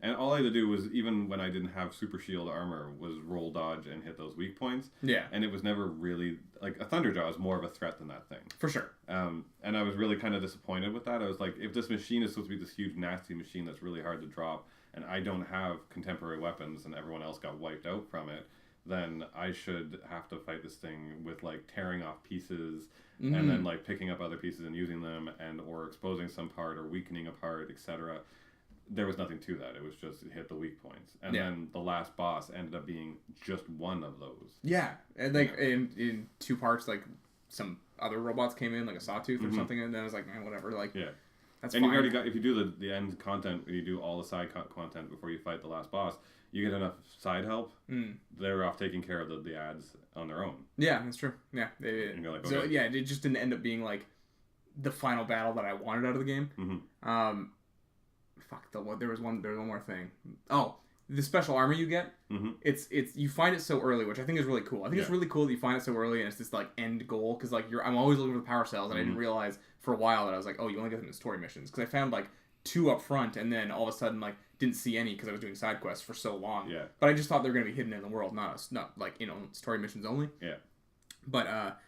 And all I had to do was, even when I didn't have super shield armor, was roll dodge and hit those weak points. Yeah. And it was never really, like, a Thunderjaw is more of a threat than that thing. For sure. And I was really kind of disappointed with that. I was like, if this machine is supposed to be this huge, nasty machine that's really hard to drop, and I don't have contemporary weapons and everyone else got wiped out from it, then I should have to fight this thing with, like, tearing off pieces and then, like, picking up other pieces and using them, and or exposing some part or weakening a part, etc. There was nothing to that. It was just hit the weak points. And then the last boss ended up being just one of those. Yeah. And like in two parts, like some other robots came in, like a sawtooth or something, and then I was like, man, whatever. Like, that's fine. And you already got, if you do the end content, and you do all the side content before you fight the last boss, you get enough side help. They're off taking care of the ads on their own. Yeah, that's true. Yeah. And you're like, okay. So yeah, it just didn't end up being like the final battle that I wanted out of the game. There was one more thing. Oh, the special armor you get. It's you find it so early, which I think is really cool. I think it's really cool that you find it so early, and it's this like end goal, because like I'm always looking for the power cells, and I didn't realize for a while that I was like, oh, you only get them in story missions, because I found like 2 up front, and then all of a sudden like didn't see any because I was doing side quests for so long. Yeah. But I just thought they were gonna be hidden in the world, not like story missions only. Yeah. But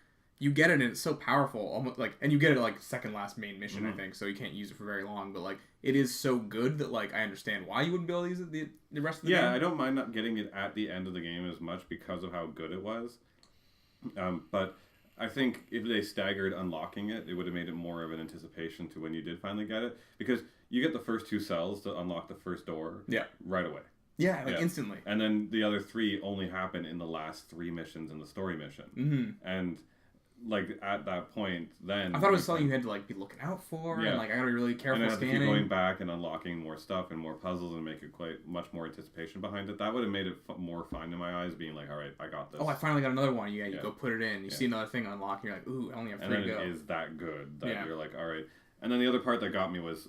you get it, and it's so powerful, almost like, and you get it like second last main mission, I think, so you can't use it for very long. But like, it is so good that like I understand why you wouldn't be able to use it the rest of the game. Yeah, I don't mind not getting it at the end of the game as much because of how good it was. But I think if they staggered unlocking it, it would have made it more of an anticipation to when you did finally get it, because you get the first 2 cells to unlock the first door. Right away. Yeah, like instantly. And then the other 3 only happen in the last 3 missions in the story mission. And like at that point, then I thought it was something you had to like be looking out for, and like I gotta be really careful and I had scanning. to keep going back and unlocking more stuff and more puzzles and make it quite much more anticipation behind it. That would have made it more fun in my eyes, being like, all right, I got this. Oh, I finally got another one. You go put it in. You see another thing unlock, and you're like, ooh, I only have 3 to go. And then it is that good that you're like, all right. And then the other part that got me was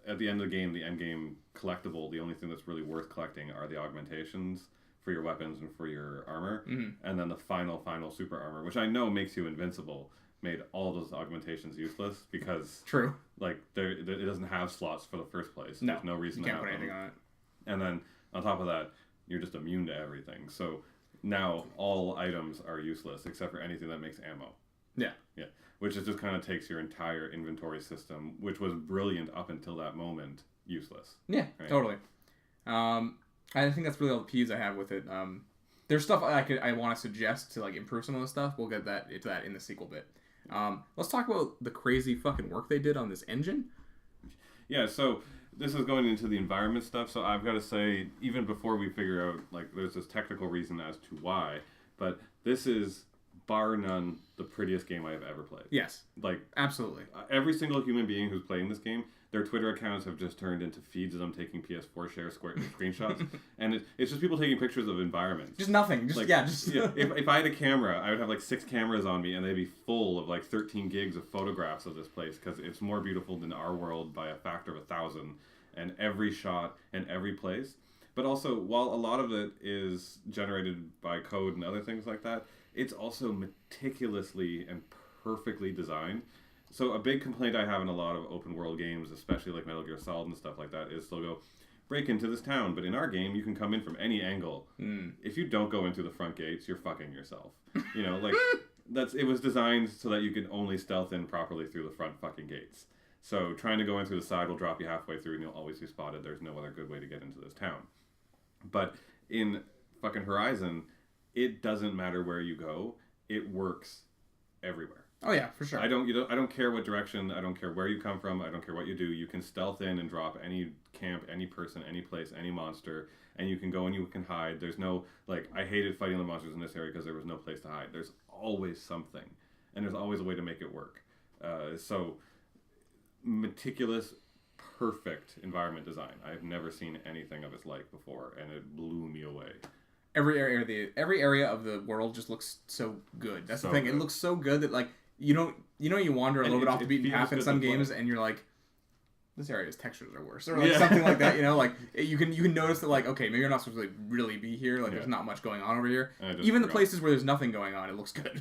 at the end of the game, the end game collectible. The only thing that's really worth collecting are the augmentations for your weapons and for your armor, and then the final super armor, which I know makes you invincible, made all those augmentations useless because like it doesn't have slots for the first place. There's no reason you can't to have put anything them. on it. And then on top of that, you're just immune to everything. So now all items are useless except for anything that makes ammo. Yeah. Which just kind of takes your entire inventory system, which was brilliant up until that moment, useless. Yeah, totally. I think that's really all the peeves I have with it. There's stuff I want to suggest to like improve some of the stuff. We'll get into that in the sequel bit. Let's talk about the crazy fucking work they did on this engine. Yeah, so this is going into the environment stuff, so I've got to say, even before we figure out, like, there's this technical reason as to why, but this is, bar none, the prettiest game I have ever played. Yes. Like, absolutely. Every single human being who's playing this game, their Twitter accounts have just turned into feeds of them taking PS4 share screenshots, and it's just people taking pictures of environments. Just nothing. If I had a camera, I would have like 6 cameras on me, and they'd be full of like 13 gigs of photographs of this place, because it's more beautiful than our world by a factor of 1,000, and every shot and every place. But also, while a lot of it is generated by code and other things like that, it's also meticulously and perfectly designed. So a big complaint I have in a lot of open world games, especially like Metal Gear Solid and stuff like that, is they'll go, break into this town, but in our game you can come in from any angle. If you don't go into the front gates, you're fucking yourself. Like it was designed so that you could only stealth in properly through the front fucking gates. So trying to go in through the side will drop you halfway through and you'll always be spotted. There's no other good way to get into this town. But in fucking Horizon, it doesn't matter where you go. It works everywhere. Oh yeah, for sure. I don't care what direction. I don't care where you come from. I don't care what you do. You can stealth in and drop any camp, any person, any place, any monster, and you can go and you can hide. There's no like I hated fighting the monsters in this area because there was no place to hide. There's always something, and there's always a way to make it work. So meticulous, perfect environment design. I've never seen anything of its like before, and it blew me away. Every area of the world just looks so good. That's the thing. Good. It looks so good that like you wander a little bit off the beaten path in some games, and you're like, this area's textures are worse, or like something like that. Like you can notice that like okay, maybe you're not supposed to like, really be here. Like there's not much going on over here. Even the places where there's nothing going on, it looks good.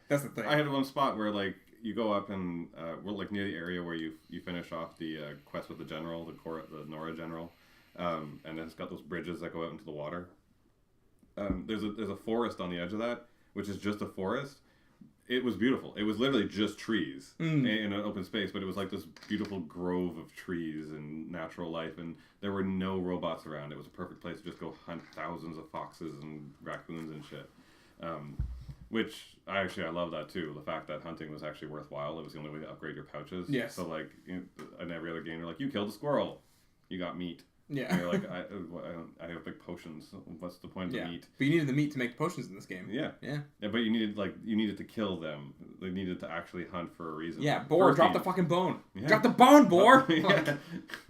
That's the thing. I had one spot where like you go up and we're like near the area where you finish off the quest with the general, the Nora general, and it's got those bridges that go out into the water. There's a forest on the edge of that, which is just a forest. It was beautiful. It was literally just trees in an open space, but it was like this beautiful grove of trees and natural life, and there were no robots around. It was a perfect place to just go hunt thousands of foxes and raccoons and shit. Which I love that too. The fact that hunting was actually worthwhile. It was the only way to upgrade your pouches. Yes. So like in every other game, you're like, you killed a squirrel, you got meat. Yeah. And you're like, I have like potions. What's the point of the meat? But you needed the meat to make potions in this game. Yeah. But you needed to kill them. They needed to actually hunt for a reason. Yeah, boar, drop the fucking bone. Yeah. Drop the bone, boar. Like,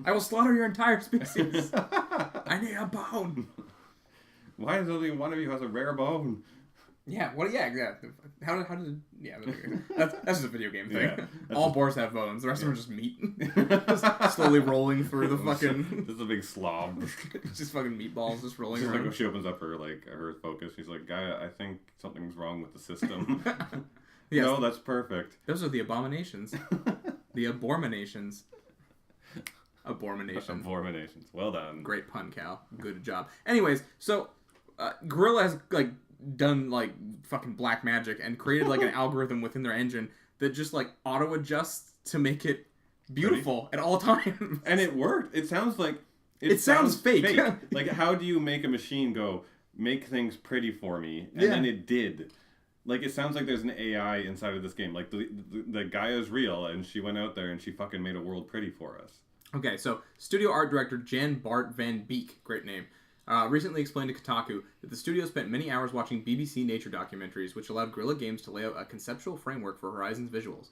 I will slaughter your entire species. I need a bone. Why is only one of you has a rare bone? Yeah. What? Yeah. How did? Yeah. That's just a video game thing. Yeah, all boars have bones. The rest of them are just meat. Just slowly rolling through the fucking. This is a big slob. Just fucking meatballs just rolling. She's like when she opens up her focus, she's like, "Gaia, I think something's wrong with the system." Yes, no, that's perfect. Those are the abominations. The abominations. Abominations. Well done. Great pun, Cal. Good job. Anyways, so Guerrilla has like done like fucking black magic and created like an algorithm within their engine that just like auto adjusts to make it beautiful at all times. And it worked. It sounds like it sounds fake. Like how do you make a machine go make things pretty for me? And then it did. Like it sounds like there's an AI inside of this game. Like the Gaia's real and she went out there and she fucking made a world pretty for us. Okay, so studio art director Jan Bart van Beek, great name, recently explained to Kotaku that the studio spent many hours watching BBC nature documentaries, which allowed Guerrilla Games to lay out a conceptual framework for Horizon's visuals.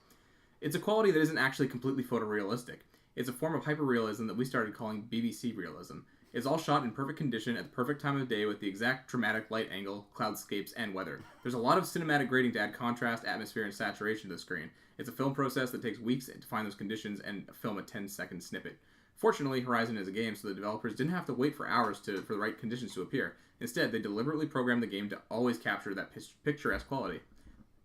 It's a quality that isn't actually completely photorealistic. It's a form of hyperrealism that we started calling BBC realism. It's all shot in perfect condition at the perfect time of day with the exact dramatic light angle, cloudscapes, and weather. There's a lot of cinematic grading to add contrast, atmosphere, and saturation to the screen. It's a film process that takes weeks to find those conditions and film a 10-second snippet. Fortunately, Horizon is a game, so the developers didn't have to wait for hours for the right conditions to appear. Instead, they deliberately programmed the game to always capture that picturesque quality.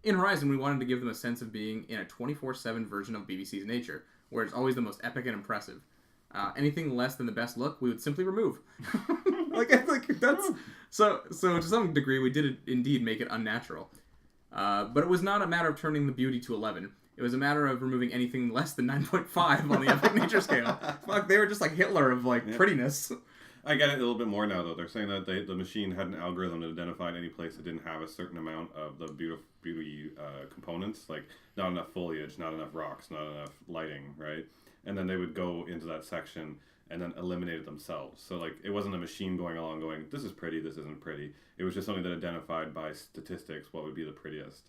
In Horizon, we wanted to give them a sense of being in a 24/7 version of BBC's nature, where it's always the most epic and impressive. Anything less than the best look, we would simply remove. like that's so to some degree, we did indeed make it unnatural. But it was not a matter of turning the beauty to 11. It was a matter of removing anything less than 9.5 on the epic nature scale. Fuck, they were just like Hitler of like prettiness. I get it a little bit more now, though. They're saying that the machine had an algorithm that identified any place that didn't have a certain amount of the beauty components, like not enough foliage, not enough rocks, not enough lighting, right? And then they would go into that section and then eliminate it themselves. So like it wasn't a machine going along going, this is pretty, this isn't pretty. It was just something that identified by statistics what would be the prettiest.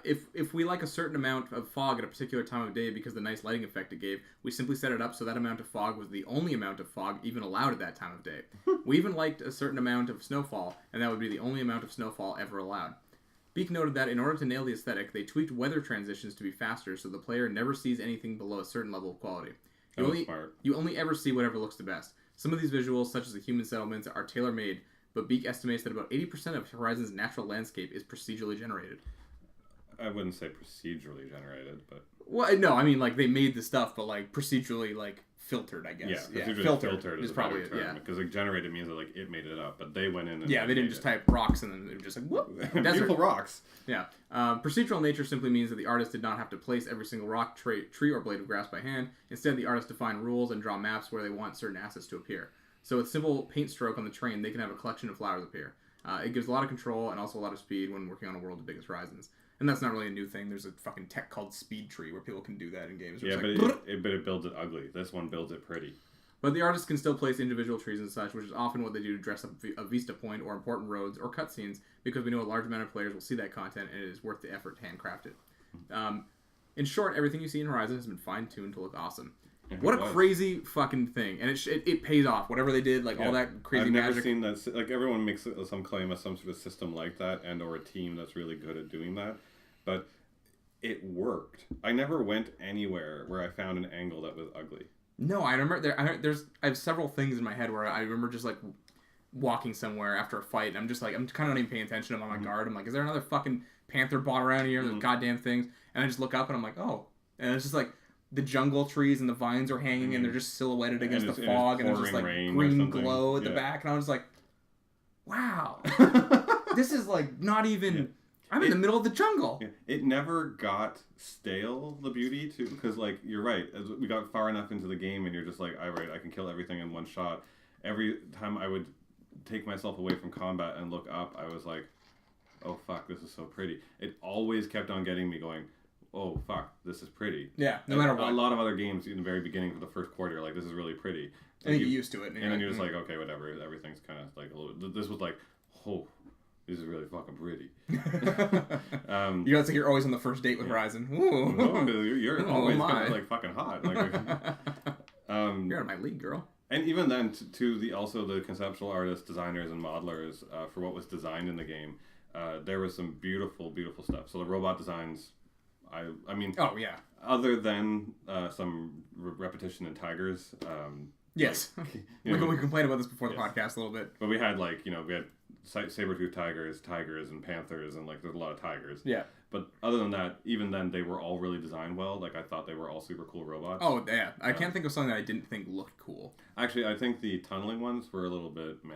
If we like a certain amount of fog at a particular time of day because of the nice lighting effect it gave, we simply set it up so that amount of fog was the only amount of fog even allowed at that time of day. We even liked a certain amount of snowfall, and that would be the only amount of snowfall ever allowed. Beek noted that in order to nail the aesthetic, they tweaked weather transitions to be faster so the player never sees anything below a certain level of quality. You only ever see whatever looks the best. Some of these visuals, such as the human settlements, are tailor-made, but Beek estimates that about 80% of Horizon's natural landscape is procedurally generated. I wouldn't say procedurally generated, but... Well, no, I mean, like, they made the stuff, but, like, procedurally, like, filtered, I guess. Yeah, filtered is probably a term, yeah. Because, like, generated means that, like, it made it up, but they went in and... Yeah, they didn't just type rocks and then it was just like, whoop! Beautiful rocks! Yeah. Procedural nature simply means that the artist did not have to place every single rock, tree, or blade of grass by hand. Instead, the artist defined rules and draw maps where they want certain assets to appear. So with simple paint stroke on the train, they can have a collection of flowers appear. It gives a lot of control and also a lot of speed when working on a world as big as Horizon's. And that's not really a new thing. There's a fucking tech called Speed Tree where people can do that in games. Yeah, but it builds it ugly. This one builds it pretty. But the artist can still place individual trees and such, which is often what they do to dress up a vista point or important roads or cutscenes, because we know a large amount of players will see that content and it is worth the effort to handcraft it. In short, everything you see in Horizon has been fine-tuned to look awesome. What a crazy fucking thing. And it pays off. Whatever they did, all that crazy magic. I've never seen that. Like, everyone makes some claim of some sort of system like that and or a team that's really good at doing that. But it worked. I never went anywhere where I found an angle that was ugly. No, I remember I have several things in my head where I remember just like walking somewhere after a fight and I'm just like, I'm kind of not even paying attention. I'm on my guard. I'm like, is there another fucking panther bot around here? There's goddamn things. And I just look up and I'm like, oh. And it's just like the jungle trees and the vines are hanging and they're just silhouetted against the fog and there's just like green glow at the back. And I was like, wow. This is like not even... Yeah. I'm in the middle of the jungle. It never got stale, the beauty, too, because, like, you're right. As we got far enough into the game, and you're just like, all right, I can kill everything in one shot. Every time I would take myself away from combat and look up, I was like, oh, fuck, this is so pretty. It always kept on getting me going, oh, fuck, this is pretty. Yeah, no matter what. A lot of other games in the very beginning for the first quarter, like, this is really pretty. I think you're used to it. And then you're just like, okay, whatever. Everything's kind of like a little... This was like, oh... This is really fucking pretty. You guys think you're always on the first date with Horizon. Ooh. No, you're always kind of like fucking hot. Like, you're out of my league, girl. And even then, to the conceptual artists, designers, and modelers for what was designed in the game, there was some beautiful, beautiful stuff. So the robot designs, I mean, oh yeah. Other than some repetition in tigers. Yes, we complained about this before the podcast a little bit. But we had we had saber-toothed tigers, and panthers, and there's a lot of tigers. Yeah. But other than that, even then, they were all really designed well. Like, I thought they were all super cool robots. Oh, yeah. I can't think of something that I didn't think looked cool. Actually, I think the tunneling ones were a little bit meh.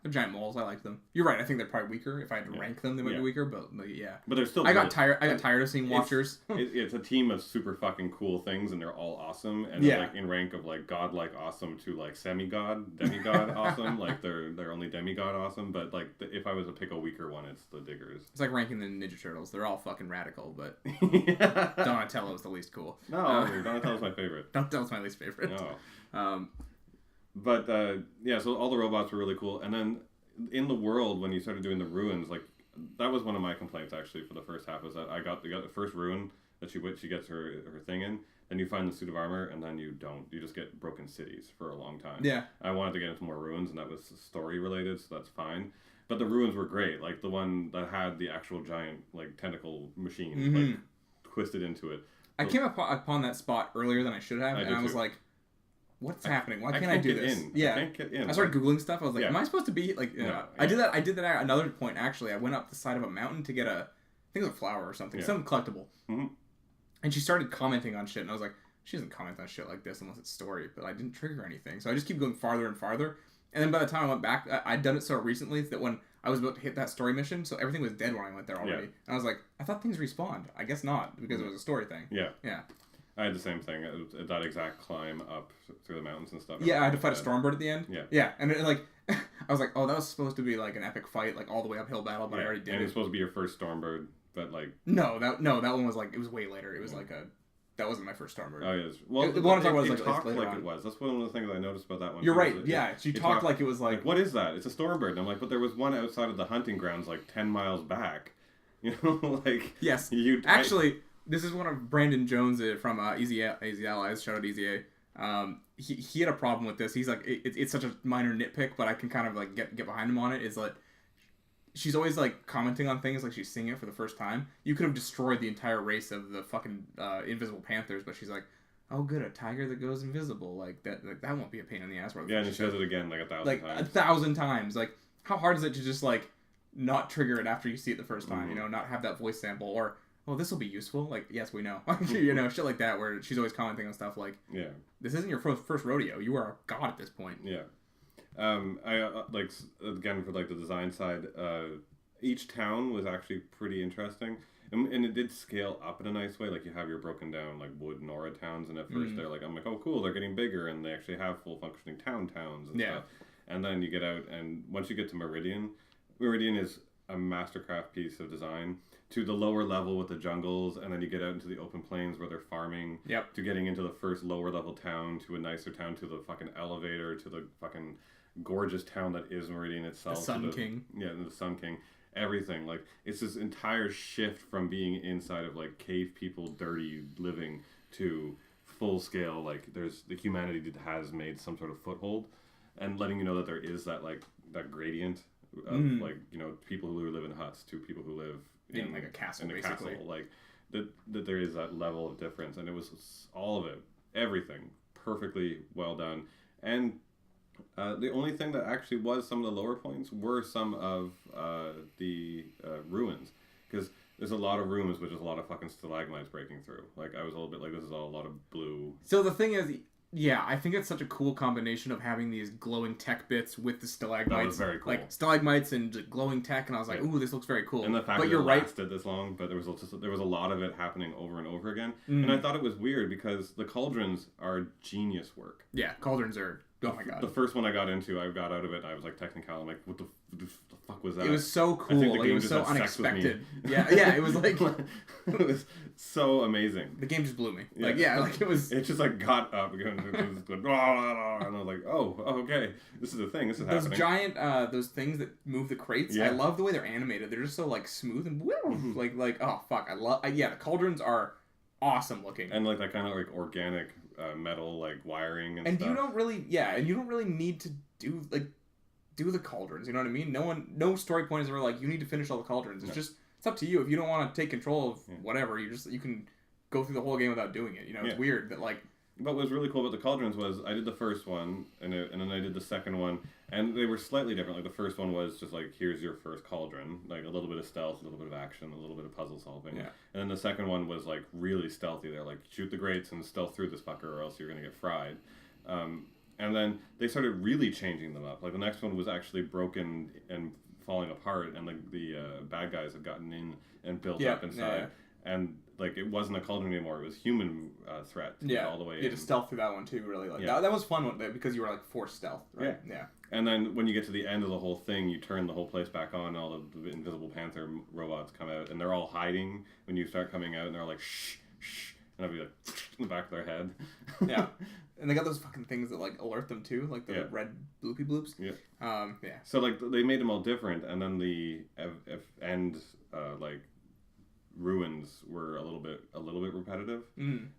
They're giant moles. I like them. You're right. I think they're probably weaker. If I had to rank them, they might be weaker. But yeah. But they're still. I got tired of seeing Watchers. It's a team of super fucking cool things, and they're all awesome. And in rank of godlike awesome to demigod awesome. Like they're only demigod awesome. But if I was to pick a weaker one, it's the Diggers. It's like ranking the Ninja Turtles. They're all fucking radical, but yeah. Donatello's the least cool. No, Donatello's my favorite. Donatello's my least favorite. No. But, so all the robots were really cool. And then in the world, when you started doing the ruins, that was one of my complaints, actually, for the first half, was that I got the first ruin that she gets her thing in, then you find the suit of armor, and then you don't. You just get broken cities for a long time. Yeah. I wanted to get into more ruins, and that was story-related, so that's fine. But the ruins were great. Like, the one that had the actual giant, tentacle machine, twisted into it. I came upon that spot earlier than I should have, and I was like... What's happening? Why can't I do this? Yeah. I can't get in. I started Googling stuff. I was like, am I supposed to be I did that at another point, actually. I went up the side of a mountain to get I think it was a flower or something, some collectible. Mm-hmm. And she started commenting on shit, and I was like, she doesn't comment on shit like this unless it's story, but I didn't trigger anything. So I just keep going farther and farther. And then by the time I went back, I'd done it so recently that when I was about to hit that story mission, so everything was dead when I went there already. Yeah. And I was like, I thought things respawned. I guess not, because it was a story thing. Yeah. Yeah. I had the same thing. That exact climb up through the mountains and stuff. Yeah, I had to fight a Stormbird at the end. Yeah. Yeah, and I was like, oh, that was supposed to be an epic fight, all the way uphill battle, but I already did and it was supposed to be your first Stormbird, but No, that one was it was way later. It was that wasn't my first Stormbird. Oh, yes. Well, the one I'm talking about was talked like it was. That's one of the things I noticed about that one. You're right. Yeah, she talked like it was what is that? It's a Stormbird. And I'm like, but there was one outside of the hunting grounds 10 miles back. You know, Yes. This is one of Brandon Jones from Easy Allies. Shout out Easy A. He had a problem with this. He's like, it's such a minor nitpick, but I can kind of get behind him on it. Is she's always commenting on things like she's seeing it for the first time. You could have destroyed the entire race of the fucking invisible panthers, but she's like, oh good, a tiger that goes invisible, that won't be a pain in the ass. Yeah, and she says it again 1,000 times. 1,000 times. How hard is it to just not trigger it after you see it the first time? Mm-hmm. Not have that voice sample or. Well, this will be useful. Yes, we know. Shit like that, where she's always commenting on stuff this isn't your first rodeo. You are a god at this point. Yeah. I again for the design side. Each town was actually pretty interesting, and it did scale up in a nice way. You have your broken down wood Nora towns, and at first they're I'm like, oh cool, they're getting bigger, and they actually have full functioning towns and stuff. And then you get out, and once you get to Meridian is a mastercraft piece of design. to the lower level with the jungles, and then you get out into the open plains where they're farming, to getting into the first lower level town, to a nicer town, to the fucking elevator, to the fucking gorgeous town that is Meridian itself. The Sun King. Yeah, the Sun King. Everything. Like, it's this entire shift from being inside of, like, cave people, dirty living, to full scale, like, there's the humanity that has made some sort of foothold, and letting you know that there is that, like, that gradient of, like, you know, people who live in huts to people who live in like a castle, in a basically. castle. Like, that there is that level of difference, and it was all of it, everything, perfectly well done. And the only thing that actually was some of the lower points were some of the ruins, because there's a lot of rooms with just a lot of fucking stalagmites breaking through. Like, I was a little bit like, this is all a lot of blue. So the thing is, yeah, I think it's such a cool combination of having these glowing tech bits with the stalagmites. That was very cool. Like, stalagmites and glowing tech, and I was like, ooh, this looks very cool. And the fact that it lasted this long, but there was a lot of it happening over and over again. And I thought it was weird, because the cauldrons are genius work. Yeah, cauldrons are... Oh my god. The first one I got into, I got out of it, and I was like texting Kyle, I'm like, what the fuck was that? It was so cool. Like, it was so unexpected. Yeah, it was like... it was so amazing. The game just blew me. Yeah. Like, it was... It just, like, got up, and it was going, and I was like, oh, okay, this is a thing, this is happening. Those giant, those things that move the crates, I love the way they're animated. They're just so, like, smooth and... like, oh, fuck, the cauldrons are awesome looking. And, like, that kind of, like, organic... metal like wiring and stuff. You don't really need to do the cauldrons, you know what I mean? No story point is ever like you need to finish all the cauldrons. It's just, it's up to you. If you don't want to take control of whatever, you can go through the whole game without doing it, you know. It's weird that, like, but what was really cool about the cauldrons was I did the first one and then I did the second one, and they were slightly different. Like, the first one was just like, here's your first cauldron, like a little bit of stealth, a little bit of action, a little bit of puzzle solving. And then the second one was like really stealthy. They're like, shoot the grates and stealth through this fucker or else you're gonna get fried. And then they started really changing them up. Like, the next one was actually broken and falling apart, and like the bad guys had gotten in and built up inside. And, like, it wasn't a cauldron anymore. It was human threat to get all the way in. You had to stealth through that one, too, really. Like, that was fun because you were, like, forced stealth, right? Yeah. And then when you get to the end of the whole thing, you turn the whole place back on, and all of the Invisible Panther robots come out, and they're all hiding when you start coming out, and they're all like, shh, shh, and I'll be like, in the back of their head. Yeah. And they got those fucking things that, like, alert them, too, like the red bloopy bloops. Yeah. So, like, they made them all different, and then the end, like, ruins were a little bit repetitive.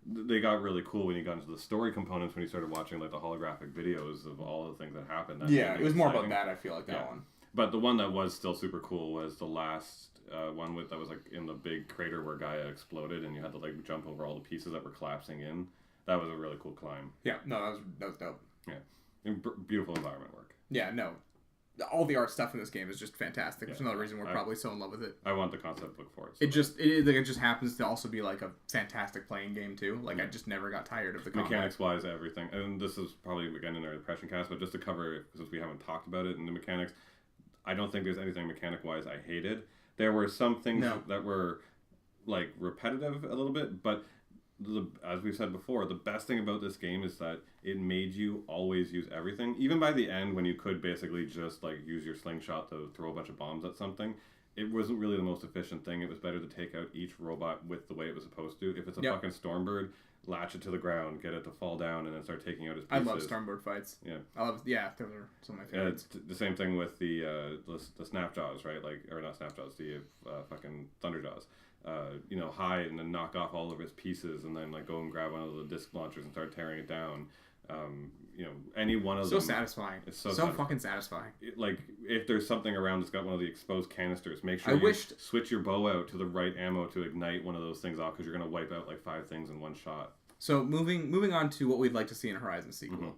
They got really cool when you got into the story components, when you started watching like the holographic videos of all the things that happened. It was more about that, I feel like, that one. But the one that was still super cool was the last one that was like in the big crater where Gaia exploded, and you had to like jump over all the pieces that were collapsing in. That was a really cool climb. Yeah, no, that was dope. Yeah, and beautiful environment work. Yeah, no. All the art stuff in this game is just fantastic. There's another reason we're probably so in love with it. I want the concept book for it. So it just happens to also be like a fantastic playing game too. Like, I just never got tired of the mechanics wise, everything. And this is probably again in our depression cast, but just to cover it, because we haven't talked about it in the mechanics, I don't think there's anything mechanic wise I hated. There were some things that were like repetitive a little bit, but as we've said before, the best thing about this game is that it made you always use everything. Even by the end, when you could basically just like use your slingshot to throw a bunch of bombs at something, it wasn't really the most efficient thing. It was better to take out each robot with the way it was supposed to. If it's a fucking Stormbird, latch it to the ground, get it to fall down, and then start taking out its pieces. I love Stormbird fights. Yeah. Those are some of my favorites. The same thing with the Snapjaws, right? Like, or not Snapjaws, the fucking Thunderjaws. Hide and then knock off all of its pieces, and then like go and grab one of the disc launchers and start tearing it down. Any one of them. So satisfying. It's so fucking satisfying. Like, if there's something around that's got one of the exposed canisters, make sure switch your bow out to the right ammo to ignite one of those things off, because you're gonna wipe out like 5 things in one shot. So moving on to what we'd like to see in a Horizon sequel.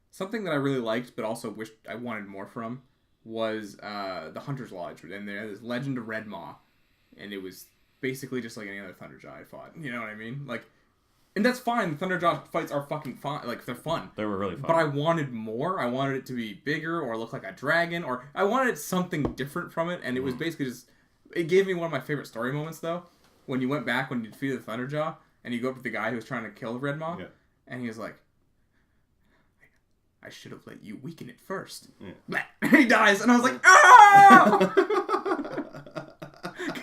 Something that I really liked, but also wished I wanted more from, was the Hunter's Lodge, and there's Legend of Red Maw, and it was basically just like any other Thunderjaw I fought. You know what I mean? Like, and that's fine. The Thunderjaw fights are fucking fun. Like, they're fun. They were really fun. But I wanted more. I wanted it to be bigger or look like a dragon, or I wanted something different from it. And it was basically just, it gave me one of my favorite story moments though, when you went back when you defeated the Thunderjaw and you go up to the guy who was trying to kill Red Maw, and he was like, I should have let you weaken it first. And he dies, and I was like, ah!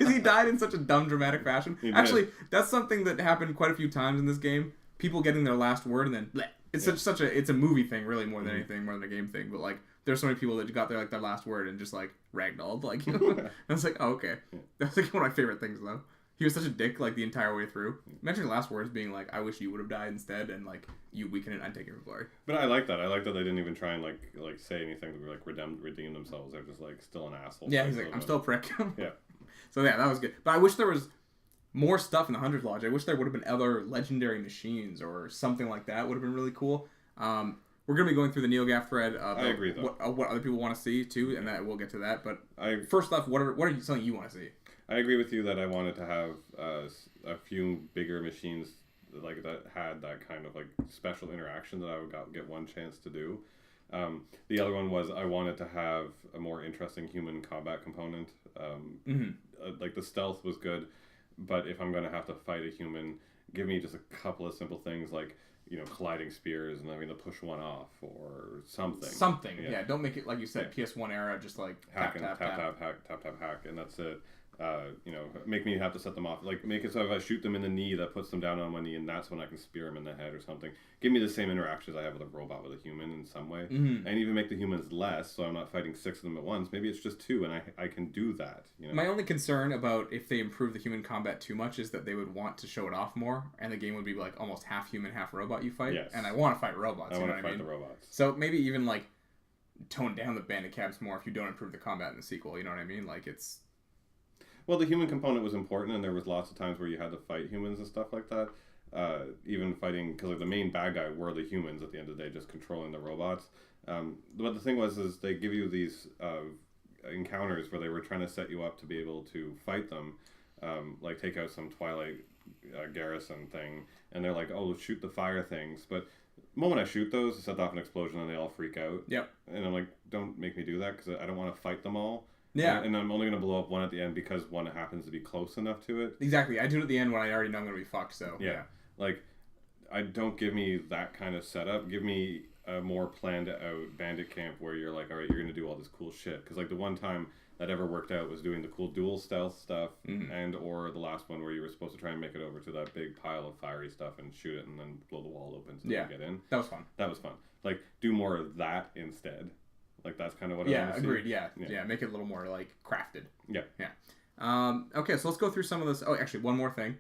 because he died in such a dumb, dramatic fashion. Actually, that's something that happened quite a few times in this game. People getting their last word and then bleh. It's such a it's a movie thing, really, more than anything, more than a game thing. But like, there's so many people that got their last word and just like ragdolled. Like, I was like, oh, okay. That's like one of my favorite things though. He was such a dick like the entire way through. Mentioning last words being like, I wish you would have died instead, and like you weaken it, I'd take it for glory. But I like that. I like that they didn't even try and like say anything to like redeem themselves. They're just like still an asshole. Yeah, he's like, I'm still a prick. Yeah. So yeah, that was good. But I wish there was more stuff in the Hunter's Lodge. I wish there would have been other legendary machines or something like that. Would have been really cool. We're gonna be going through the NeoGAF thread. I agree though. What other people want to see too, and that we'll get to that. But first off, what are something you want to see? I agree with you that I wanted to have a few bigger machines like that had that kind of like special interaction that I would get one chance to do. The other one was I wanted to have a more interesting human combat component. Like the stealth was good, but if I'm going to have to fight a human, give me just a couple of simple things like, you know, colliding spears and having to push one off or something. Yeah. Don't make it like you said, PS1 era, just like hack, and that's it. You know, make me have to set them off. Like, make it so if I shoot them in the knee, that puts them down on one knee, and that's when I can spear them in the head or something. Give me the same interactions I have with a robot with a human in some way. And even make the humans less, so I'm not fighting 6 of them at once. Maybe it's just 2, and I can do that. You know? My only concern about if they improve the human combat too much is that they would want to show it off more, and the game would be like almost half human, half robot you fight. Yes. And I want to fight robots. I want to fight the robots. So maybe even, like, tone down the bandit cabs more if you don't improve the combat in the sequel. You know what I mean? Like, it's... Well, the human component was important, and there was lots of times where you had to fight humans and stuff like that. Even fighting, because like the main bad guy were the humans at the end of the day, just controlling the robots. But the thing is they give you these encounters where they were trying to set you up to be able to fight them, like take out some Twilight garrison thing, and they're like, oh, shoot the fire things. But the moment I shoot those, it sets off an explosion, and they all freak out. Yep. And I'm like, don't make me do that, because I don't want to fight them all. Yeah. And I'm only going to blow up one at the end because one happens to be close enough to it. Exactly. I do it at the end when I already know I'm going to be fucked, so... Yeah. Like, don't give me that kind of setup. Give me a more planned out bandit camp where you're like, all right, you're going to do all this cool shit. Because, like, the one time that ever worked out was doing the cool dual stealth stuff and or the last one where you were supposed to try and make it over to that big pile of fiery stuff and shoot it and then blow the wall open so you get in. That was fun. That was fun. Like, do more of that instead. Like, that's kind of what I want to see. Agreed, yeah. Make it a little more, like, crafted. Yeah. Okay, so let's go through some of this. Oh, actually, one more thing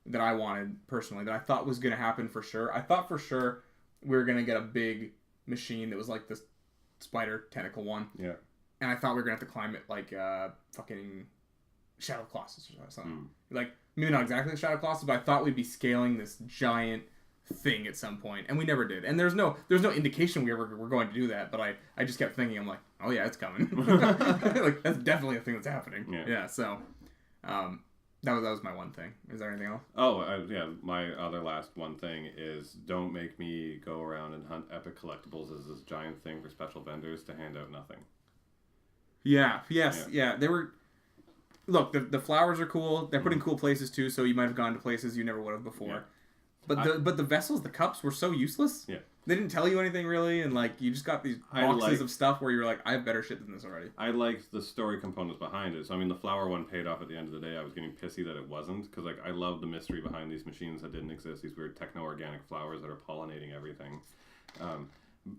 that I wanted, personally, that I thought was going to happen for sure. I thought for sure we were going to get a big machine that was like this spider tentacle one. Yeah. And I thought we were going to have to climb it like fucking Shadow Colossus or something. Like, maybe not exactly the Shadow Colossus, but I thought we'd be scaling this giant thing at some point, and we never did. And there's no indication we ever were going to do that, but I just kept thinking, I'm like, oh yeah, it's coming. Like, that's definitely a thing that's happening. Yeah, so that was my one thing. Is there anything else? My other last one thing is don't make me go around and hunt epic collectibles as this giant thing for special vendors to hand out nothing. Yeah, they were... Look, the flowers are cool. They're put in cool places too, so you might have gone to places you never would have before. Yeah. But the vessels, the cups, were so useless. Yeah. They didn't tell you anything really, and like you just got these boxes of stuff where you're like, I have better shit than this already. I liked the story components behind it. So I mean, the flower one paid off at the end of the day. I was getting pissy that it wasn't, because like I love the mystery behind these machines that didn't exist. These weird techno-organic flowers that are pollinating everything.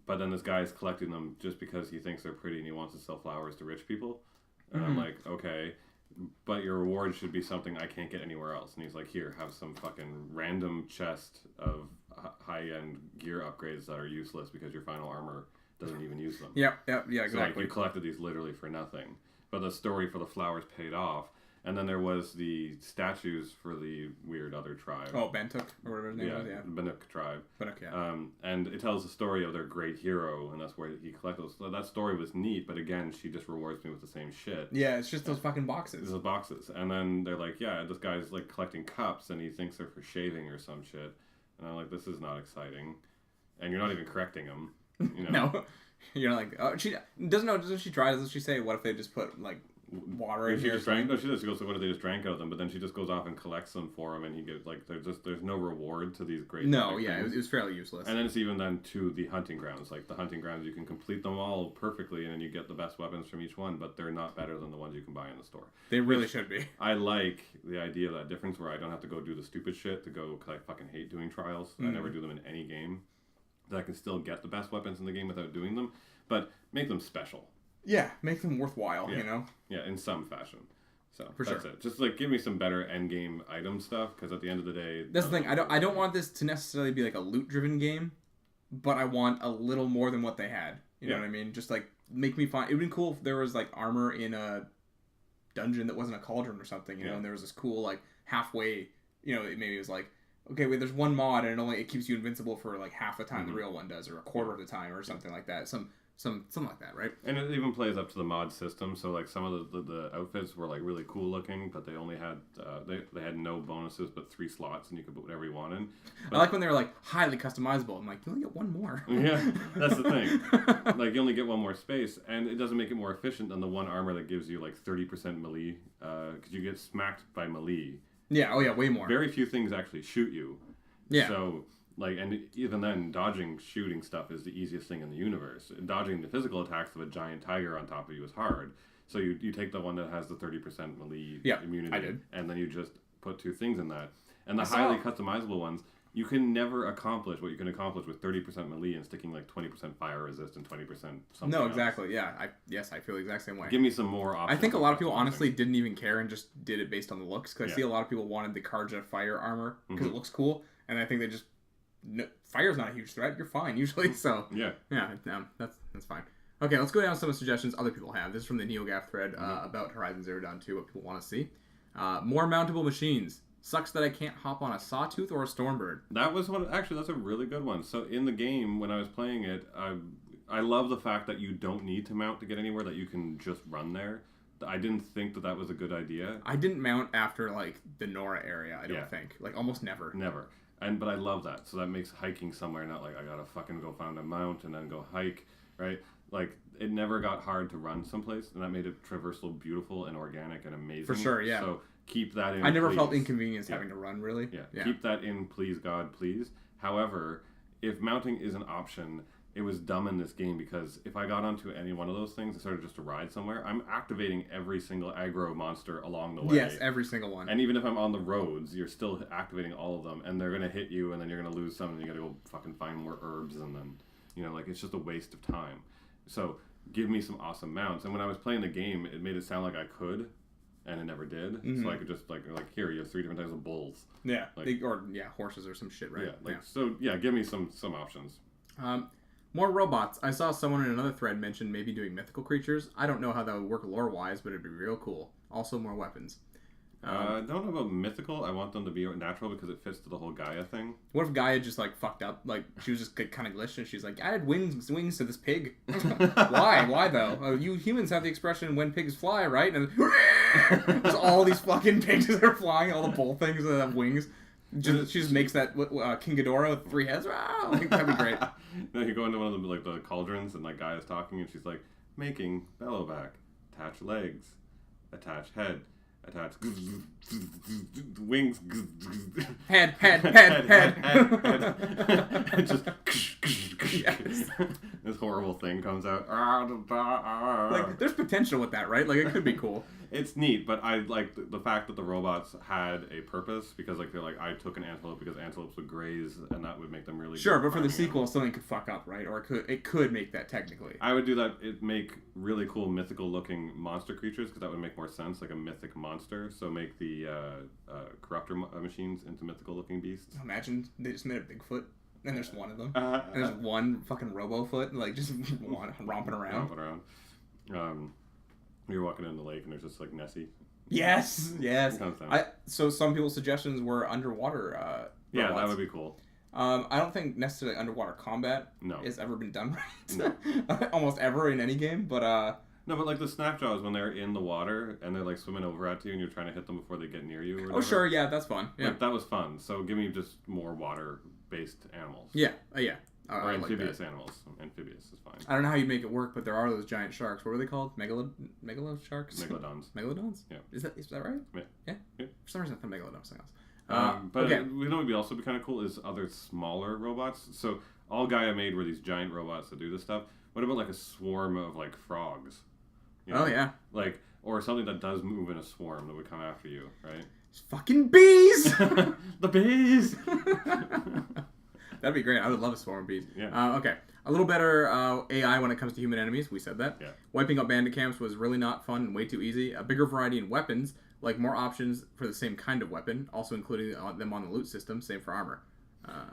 But then this guy's collecting them just because he thinks they're pretty and he wants to sell flowers to rich people. And I'm like, okay. But your reward should be something I can't get anywhere else. And he's like, here, have some fucking random chest of high-end gear upgrades that are useless because your final armor doesn't even use them. Yeah, exactly. So, like, you collected these literally for nothing. But the story for the flowers paid off. And then there was the statues for the weird other tribe. Oh, Bantuk, or whatever his name was, Banuk tribe. Banuk, yeah. And it tells the story of their great hero, and that's where he collected those. So that story was neat, but again, she just rewards me with the same shit. Yeah, it's just those fucking boxes. Those boxes. And then they're like, yeah, this guy's like collecting cups, and he thinks they're for shaving or some shit. And I'm like, this is not exciting. And you're not even correcting him. You know? No. You're like, oh, she doesn't know, doesn't she try? Doesn't she say, what if they just put, like, water in she here. Just drank. No, she just goes. So what if they just drank out of them? But then she just goes off and collects them for him, and he gets like there's no reward to these great. No, yeah, it was fairly useless. And then it's even then to the hunting grounds. Like the hunting grounds, you can complete them all perfectly, and then you get the best weapons from each one. But they're not better than the ones you can buy in the store. They really should be. I like the idea of that difference where I don't have to go do the stupid shit to go because I fucking hate doing trials. I never do them in any game. That I can still get the best weapons in the game without doing them, but make them special. Yeah, make them worthwhile, you know? Yeah, in some fashion. So For that's it. Just like give me some better end game item stuff, because at the end of the day, that's the thing. I don't want this to necessarily be like a loot driven game, but I want a little more than what they had. You know what I mean? Just like make me find. It would be cool if there was like armor in a dungeon that wasn't a cauldron or something. You know, and there was this cool like halfway. You know, maybe it was like, okay, wait, there's one mod and it keeps you invincible for like half the time the real one does, or a quarter of the time, or something like that. Something like that, right? And it even plays up to the mod system. So like some of the outfits were like really cool looking, but they only had they had no bonuses but 3 slots, and you could put whatever you wanted. But, I like when they were like highly customizable. I'm like, you only get one more. Yeah, that's the thing. Like you only get one more space, and it doesn't make it more efficient than the one armor that gives you like 30% melee, because you get smacked by melee. Yeah. Oh yeah, way more. Very few things actually shoot you. Yeah. So. Like, and even then, dodging shooting stuff is the easiest thing in the universe. Dodging the physical attacks of a giant tiger on top of you is hard. So you take the one that has the 30% melee immunity, I did. And then you just put 2 things in that. And the highly customizable ones, you can never accomplish what you can accomplish with 30% melee and sticking like 20% fire resist and 20% something No, else. exactly. Yeah. I feel the exact same way. Give me some more options. I think a lot of people honestly didn't even care and just did it based on the looks. Because I see a lot of people wanted the Karja fire armor because it looks cool. And I think they just... No, fire's not a huge threat. You're fine usually, so that's fine. Okay, let's go down some of the suggestions other people have. This is from the NeoGAF thread about Horizon Zero Dawn 2, what people want to see. More mountable machines. Sucks that I can't hop on a Sawtooth or a Stormbird. That was one. Actually, that's a really good one. So in the game, when I was playing it, I love the fact that you don't need to mount to get anywhere. That you can just run there. I didn't think that was a good idea. I didn't mount after like the Nora area. I don't think like almost never. Never. But I love that. So that makes hiking somewhere not like I gotta fucking go find a mount and then go hike, right? Like it never got hard to run someplace, and that made it traversal beautiful and organic and amazing. For sure, yeah. So keep that in. I never felt inconvenienced having to run, really. Yeah. Keep that in, please God, please. However, if mounting is an option, it was dumb in this game because if I got onto any one of those things and started just to ride somewhere, I'm activating every single aggro monster along the way. Yes, every single one. And even if I'm on the roads, you're still activating all of them, and they're going to hit you, and then you're going to lose some, and you got to go fucking find more herbs, and then, like, it's just a waste of time. So, give me some awesome mounts. And when I was playing the game, it made it sound like I could, and it never did. So I could just, like here, you have 3 different types of bulls. Yeah, horses or some shit, right? Yeah, so, give me some options. More robots. I saw someone in another thread mention maybe doing mythical creatures. I don't know how that would work lore-wise, but it'd be real cool. Also, more weapons. I don't know about mythical. I want them to be natural because it fits to the whole Gaia thing. What if Gaia just, like, fucked up? Like, she was just kind of glitched, and she's like, I added wings to this pig. Why? Why, though? You humans have the expression, when pigs fly, right? And there's all these fucking pigs that are flying, all the bull things that have wings. She just makes that King Ghidorah with 3 heads. Wow, I think that'd be great. No, you go into one of the cauldrons, and Gaia is talking, and she's like, making bellow back, attach legs, attach head, attach wings, head. And just this horrible thing comes out. Like, there's potential with that, right? Like, it could be cool. It's neat, but I like the fact that the robots had a purpose because they're like, I took an antelope because antelopes would graze, and that would make them really sure. But for the sequel, something could fuck up, right? Or it could make that technically. I would do that. It make really cool mythical looking monster creatures because that would make more sense, like a mythic monster. So make the corruptor machines into mythical looking beasts. Imagine they just made a Bigfoot. And there's one of them. And there's one fucking Robofoot, like, just romping around. You're walking in the lake, and there's just, like, Nessie. Yes! So some people's suggestions were underwater yeah, robots. that would be cool. I don't think necessarily underwater combat has ever been done right. No. Almost ever in any game, but... No, but, like, the Snapjaws, when they're in the water, and they're, like, swimming over at you, and you're trying to hit them before they get near you or whatever. Oh, sure, yeah, that's fun. Yeah. Like, that was fun. So give me just more water-based animals. Yeah, yeah. Oh, or I like amphibious that. animals. Amphibious is fine. I don't know how you make it work, but there are those giant sharks. What were they called? Megalo sharks? Megalodons. Megalodons? Yeah. Is that right? Yeah. For some reason, I thought megalodon was something else. But okay. you know what would be also be kind of cool is other smaller robots. So all Gaia made were these giant robots that do this stuff. What about like a swarm of like frogs? You know? Oh yeah. Like, or something that does move in a swarm that would come after you, right? Fucking bees! The bees! That'd be great. I would love a swarm of bees. Yeah. Okay. A little better AI when it comes to human enemies. We said that. Yeah. Wiping out bandit camps was really not fun and way too easy. A bigger variety in weapons, like more options for the same kind of weapon, also including them on the loot system. Same for armor.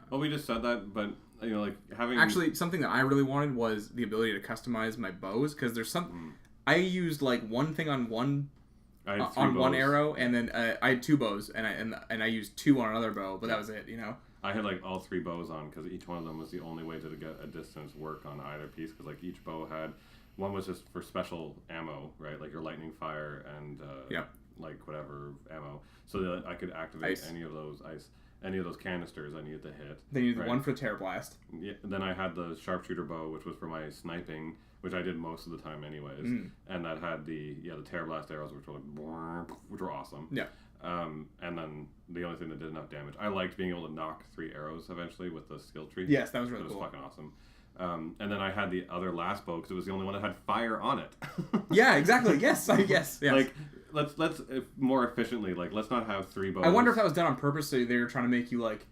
Well, we just said that, but you know, like having Actually, something that I really wanted was the ability to customize my bows, because there's some. I used like one thing on one one arrow, and then I had two bows, and I used two on another bow, but that was it. You know. I had like all three bows on because each one of them was the only way to get a distance work on either piece. Because like each bow had one was just for special ammo, right? Like your lightning fire and like whatever ammo, so that I could activate any of those canisters I needed to hit. Then you used one for Terror Blast. Yeah. Then I had the sharpshooter bow, which was for my sniping, which I did most of the time anyways. And that had the Terror Blast arrows, which were awesome. Yeah. And then the only thing that did enough damage. I liked being able to knock 3 arrows eventually with the skill tree. Yes, that was really cool. It was fucking awesome. And then I had the other last bow because it was the only one that had fire on it. Yeah, exactly. Yes. Like, let's more efficiently, like, let's not have 3 bows. I wonder if that was done on purpose, so they were trying to make you, like...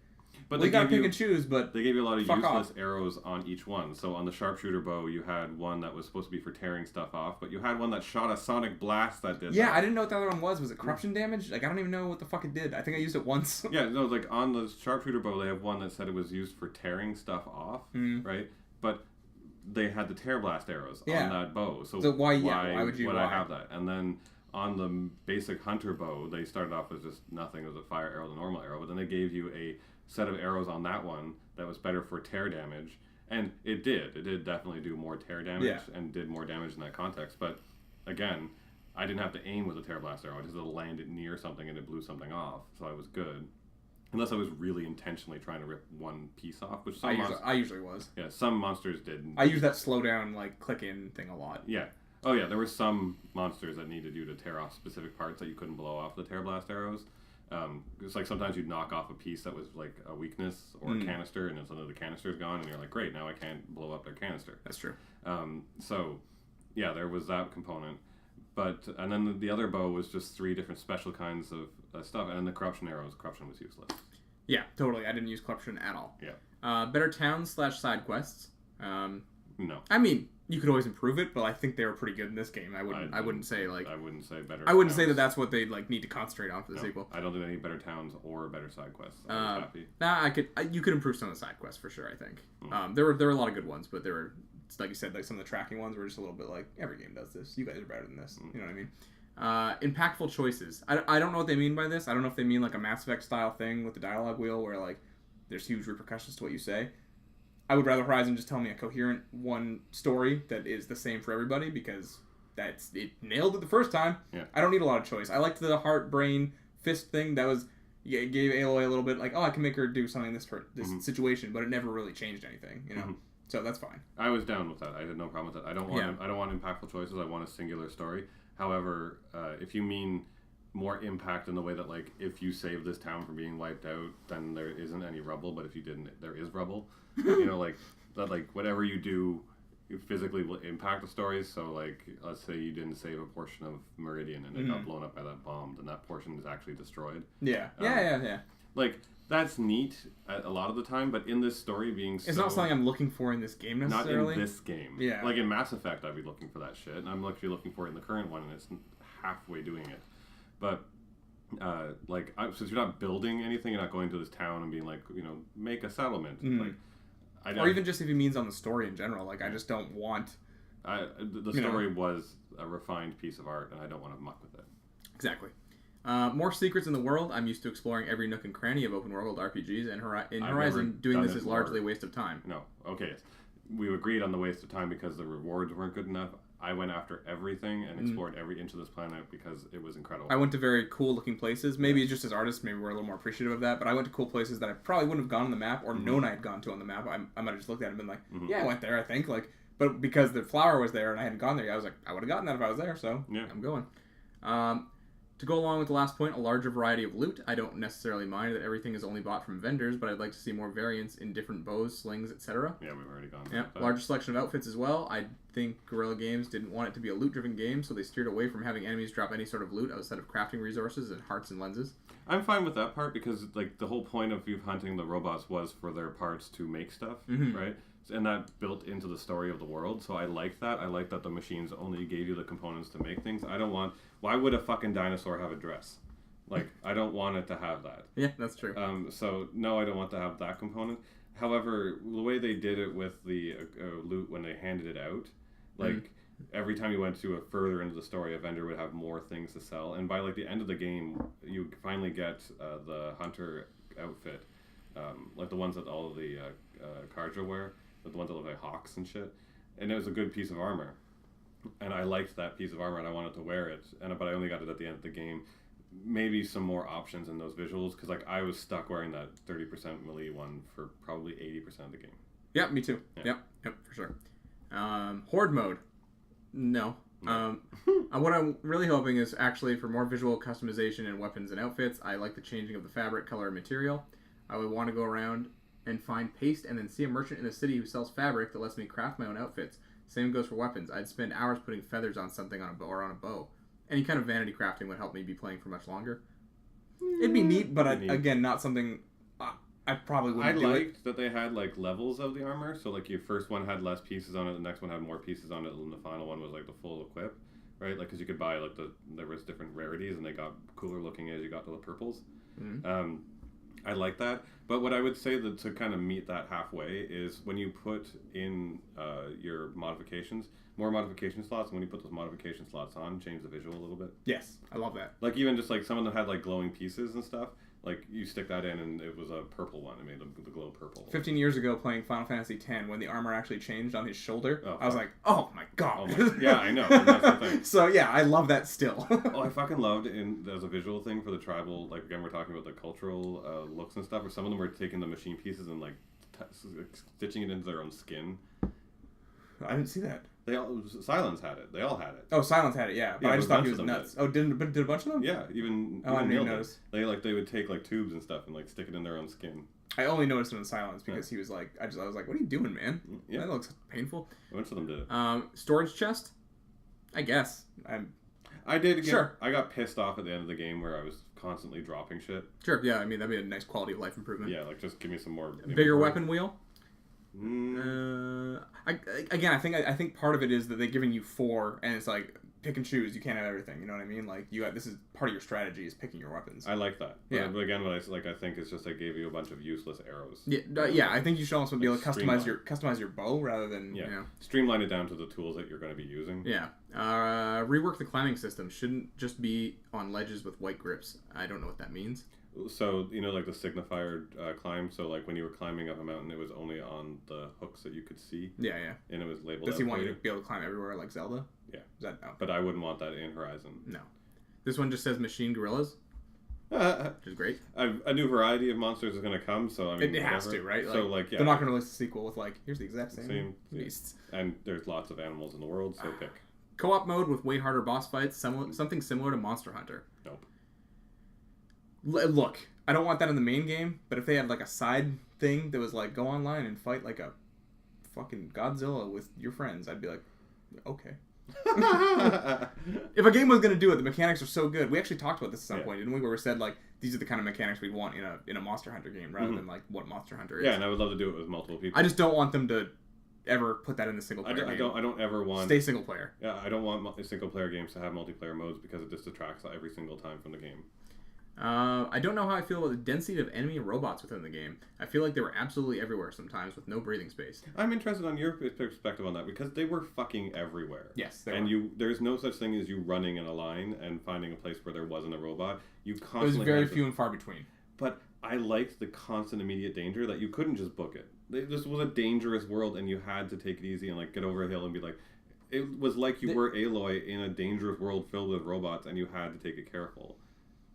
But they gotta pick and choose, but they gave you a lot of useless arrows on each one. So on the sharpshooter bow, you had one that was supposed to be for tearing stuff off, but you had one that shot a sonic blast that did that. I didn't know what the other one was. Was it corruption damage? Like, I don't even know what the fuck it did. I think I used it once. Yeah, no, like, on the sharpshooter bow, they have one that said it was used for tearing stuff off, right? But they had the tear blast arrows on that bow. So why would I have that? And then on the basic hunter bow, they started off as just nothing. It was a fire arrow, the normal arrow, but then they gave you a set of arrows on that one that was better for tear damage, and it did definitely do more tear damage and did more damage in that context. But again, I didn't have to aim with a tear blast arrow. I just had to land it near something and it blew something off, so I was good, unless I was really intentionally trying to rip one piece off, which I usually was. Yeah, some monsters did. I used that slow down, like, click in thing a lot. Yeah. Oh yeah, there were some monsters that needed you to tear off specific parts that you couldn't blow off the tear blast arrows. It's like sometimes you'd knock off a piece that was like a weakness or a canister, and then suddenly the canister's gone, and you're like, great, now I can't blow up their canister. That's true. So, yeah, there was that component. But, and then the other bow was just 3 different special kinds of stuff, and then the corruption arrows, corruption was useless. Yeah, totally. I didn't use corruption at all. Yeah. Better towns / side quests. No. I mean, you could always improve it, but I think they were pretty good in this game. I wouldn't say better. I wouldn't say that that's what they like need to concentrate on for the sequel. I don't think they need better towns or better side quests. I'm happy. You could improve some of the side quests for sure. I think there were a lot of good ones, but there were, like you said, like some of the tracking ones were just a little bit like, every game does this. You guys are better than this. You know what I mean? Impactful choices. I don't know what they mean by this. I don't know if they mean like a Mass Effect style thing with the dialogue wheel where like there's huge repercussions to what you say. I would rather Horizon just tell me a coherent one story that is the same for everybody, because it nailed it the first time. Yeah. I don't need a lot of choice. I liked the heart, brain, fist thing. That was gave Aloy a little bit like, oh, I can make her do something in this situation, but it never really changed anything, you know. So that's fine. I was down with that. I had no problem with that. I don't want impactful choices. I want a singular story. However, if you mean more impact in the way that, like, if you save this town from being wiped out, then there isn't any rubble, but if you didn't, there is rubble. You know, like, that, like, whatever you do physically will impact the stories. So, like, let's say you didn't save a portion of Meridian and it got blown up by that bomb, then that portion is actually destroyed. Yeah. Like, that's neat a lot of the time, but in this story being it's not something I'm looking for in this game necessarily. Not in this game. Yeah. Like, in Mass Effect, I'd be looking for that shit, and I'm actually looking for it in the current one, and it's halfway doing it. But, since you're not building anything, you're not going to this town and being like, you know, make a settlement. Like, or even just if he means on the story in general. Like, I just don't want... the story was a refined piece of art, and I don't want to muck with it. Exactly. More secrets in the world. I'm used to exploring every nook and cranny of open world RPGs, and in Horizon, doing this is largely a waste of time. No. Okay. We agreed on the waste of time because the rewards weren't good enough. I went after everything and explored every inch of this planet because it was incredible. I went to very cool looking places. Maybe just as artists, maybe we're a little more appreciative of that. But I went to cool places that I probably wouldn't have gone on the map or known I had gone to on the map. I might have just looked at it and been like, yeah, I went there, I think. Like, but because the flower was there and I hadn't gone there, I was like, I would have gotten that if I was there. So I'm going. To go along with the last point, a larger variety of loot. I don't necessarily mind that everything is only bought from vendors, but I'd like to see more variants in different bows, slings, etc. Yeah, we've already gone. Yeah, larger selection of outfits as well. I think Guerrilla Games didn't want it to be a loot-driven game, so they steered away from having enemies drop any sort of loot outside of crafting resources and hearts and lenses. I'm fine with that part because like the whole point of you hunting the robots was for their parts to make stuff, right? And that built into the story of the world, so I like that. I like that the machines only gave you the components to make things. Why would a fucking dinosaur have a dress? Like, I don't want it to have that. Yeah, that's true. So, no, I don't want to have that component. However, the way they did it with the loot when they handed it out, like, every time you went to a further into the story, a vendor would have more things to sell. And by, like, the end of the game, you finally get the hunter outfit, like the ones that all of the Karja wear, the ones that look like hawks and shit. And it was a good piece of armor. And I liked that piece of armor and I wanted to wear it. But I only got it at the end of the game. Maybe some more options in those visuals, because like I was stuck wearing that 30% melee one for probably 80% of the game. Yeah, me too. Yep, for sure. Horde mode. No. What I'm really hoping is actually for more visual customization in weapons and outfits. I like the changing of the fabric, color, and material. I would want to go around and find paste and then see a merchant in the city who sells fabric that lets me craft my own outfits. Same goes for weapons. I'd spend hours putting feathers on something on a bow. Any kind of vanity crafting would help me be playing for much longer. It'd be neat, but again, not something I probably wouldn't do. I liked that they had like levels of the armor. So like your first one had less pieces on it, the next one had more pieces on it, and the final one was like the full equip, right? Like because you could buy like there was different rarities and they got cooler looking as you got to the purples. I like that, but what I would say that to kind of meet that halfway is when you put in your modifications, more modification slots, and when you put those modification slots on, change the visual a little bit. Yes, I love that. Like even just like some of them had like glowing pieces and stuff. Like you stick that in and it was a purple one. It made the glow purple. 15 years ago playing Final Fantasy X, when the armor actually changed on his shoulder, I was like, oh my god. Yeah, I know. And that's the thing. So yeah, I love that still. I fucking loved as a visual thing for the tribal, like again we're talking about the cultural looks and stuff, where some of them were taking the machine pieces and like stitching it into their own skin. I didn't see that. Silence had it. They all had it. Oh, Silence had it, yeah. But I just thought he was nuts. Did. Oh, did a bunch of them? Yeah, even I didn't even notice. They would take like tubes and stuff and like stick it in their own skin. I only noticed it in Silence because he was like, I was like, what are you doing, man? Yeah. That looks painful. A bunch of them did it. Storage chest? I guess. I did again. Sure. I got pissed off at the end of the game where I was constantly dropping shit. Sure, yeah. I mean, that'd be a nice quality of life improvement. Yeah, like just give me some more. Bigger weapon wheel? I think part of it is that they're giving you 4, and it's like pick and choose. You can't have everything. You know what I mean? Like this is part of your strategy is picking your weapons. I like that. Yeah. But again, what I think it's just they gave you a bunch of useless arrows. Yeah. I think you should also be able to customize your bow rather than streamline it down to the tools that you're going to be using. Yeah. Rework the climbing system. Shouldn't just be on ledges with white grips. I don't know what that means. So, like the signifier climb, so like when you were climbing up a mountain, it was only on the hooks that you could see. Yeah. And it was labeled. Does he want you to be able to climb everywhere like Zelda? Yeah. Is that no? But I wouldn't want that in Horizon. No. This one just says machine gorillas, which is great. A new variety of monsters is going to come, so I mean... It has to, right? So, yeah. They're not going to release a sequel with, here's the exact same beasts. And there's lots of animals in the world, so pick. Co-op mode with way harder boss fights, something similar to Monster Hunter. Nope. Look, I don't want that in the main game, but if they had a side thing that was go online and fight like a fucking Godzilla with your friends, I'd be like, okay. If a game was going to do it, the mechanics are so good. We actually talked about this at some point, didn't we? Where we said these are the kind of mechanics we'd want in a Monster Hunter game rather than what Monster Hunter is. Yeah, and I would love to do it with multiple people. I just don't want them to ever put that in the single player game. I don't ever want... Stay single player. Yeah, I don't want single player games to have multiplayer modes because it just detracts every single time from the game. I don't know how I feel about the density of enemy and robots within the game. I feel like they were absolutely everywhere sometimes with no breathing space. I'm interested on your perspective on that because they were fucking everywhere. Yes, they were. There's no such thing as you running in a line and finding a place where there wasn't a robot. You constantly... It was very few and far between. But I liked the constant immediate danger that you couldn't just book it. This was a dangerous world and you had to take it easy and get over a hill and be like, it was like you were Aloy in a dangerous world filled with robots, and you had to take it careful.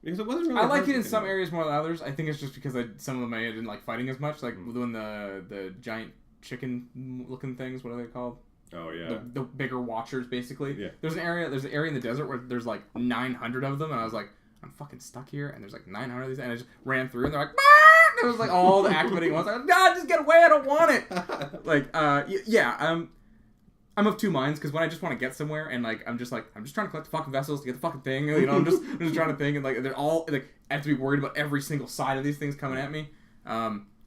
Because it wasn't really. I like it in some areas more than others. I think it's just because some of them I didn't like fighting as much. Like when the giant chicken looking things. What are they called? Oh yeah. The bigger watchers, basically. Yeah. There's an area in the desert where there's like 900 of them, and I was like, I'm fucking stuck here, and there's like 900 of these, and I just ran through, and they're like, ah! It was like all the activating ones. I was like, God, just get away! I don't want it. Like, yeah. I'm of two minds because when I just want to get somewhere and like I'm just trying to collect the fucking vessels to get the fucking thing, you know, I'm just trying to think, and like they're all like I have to be worried about every single side of these things coming at me.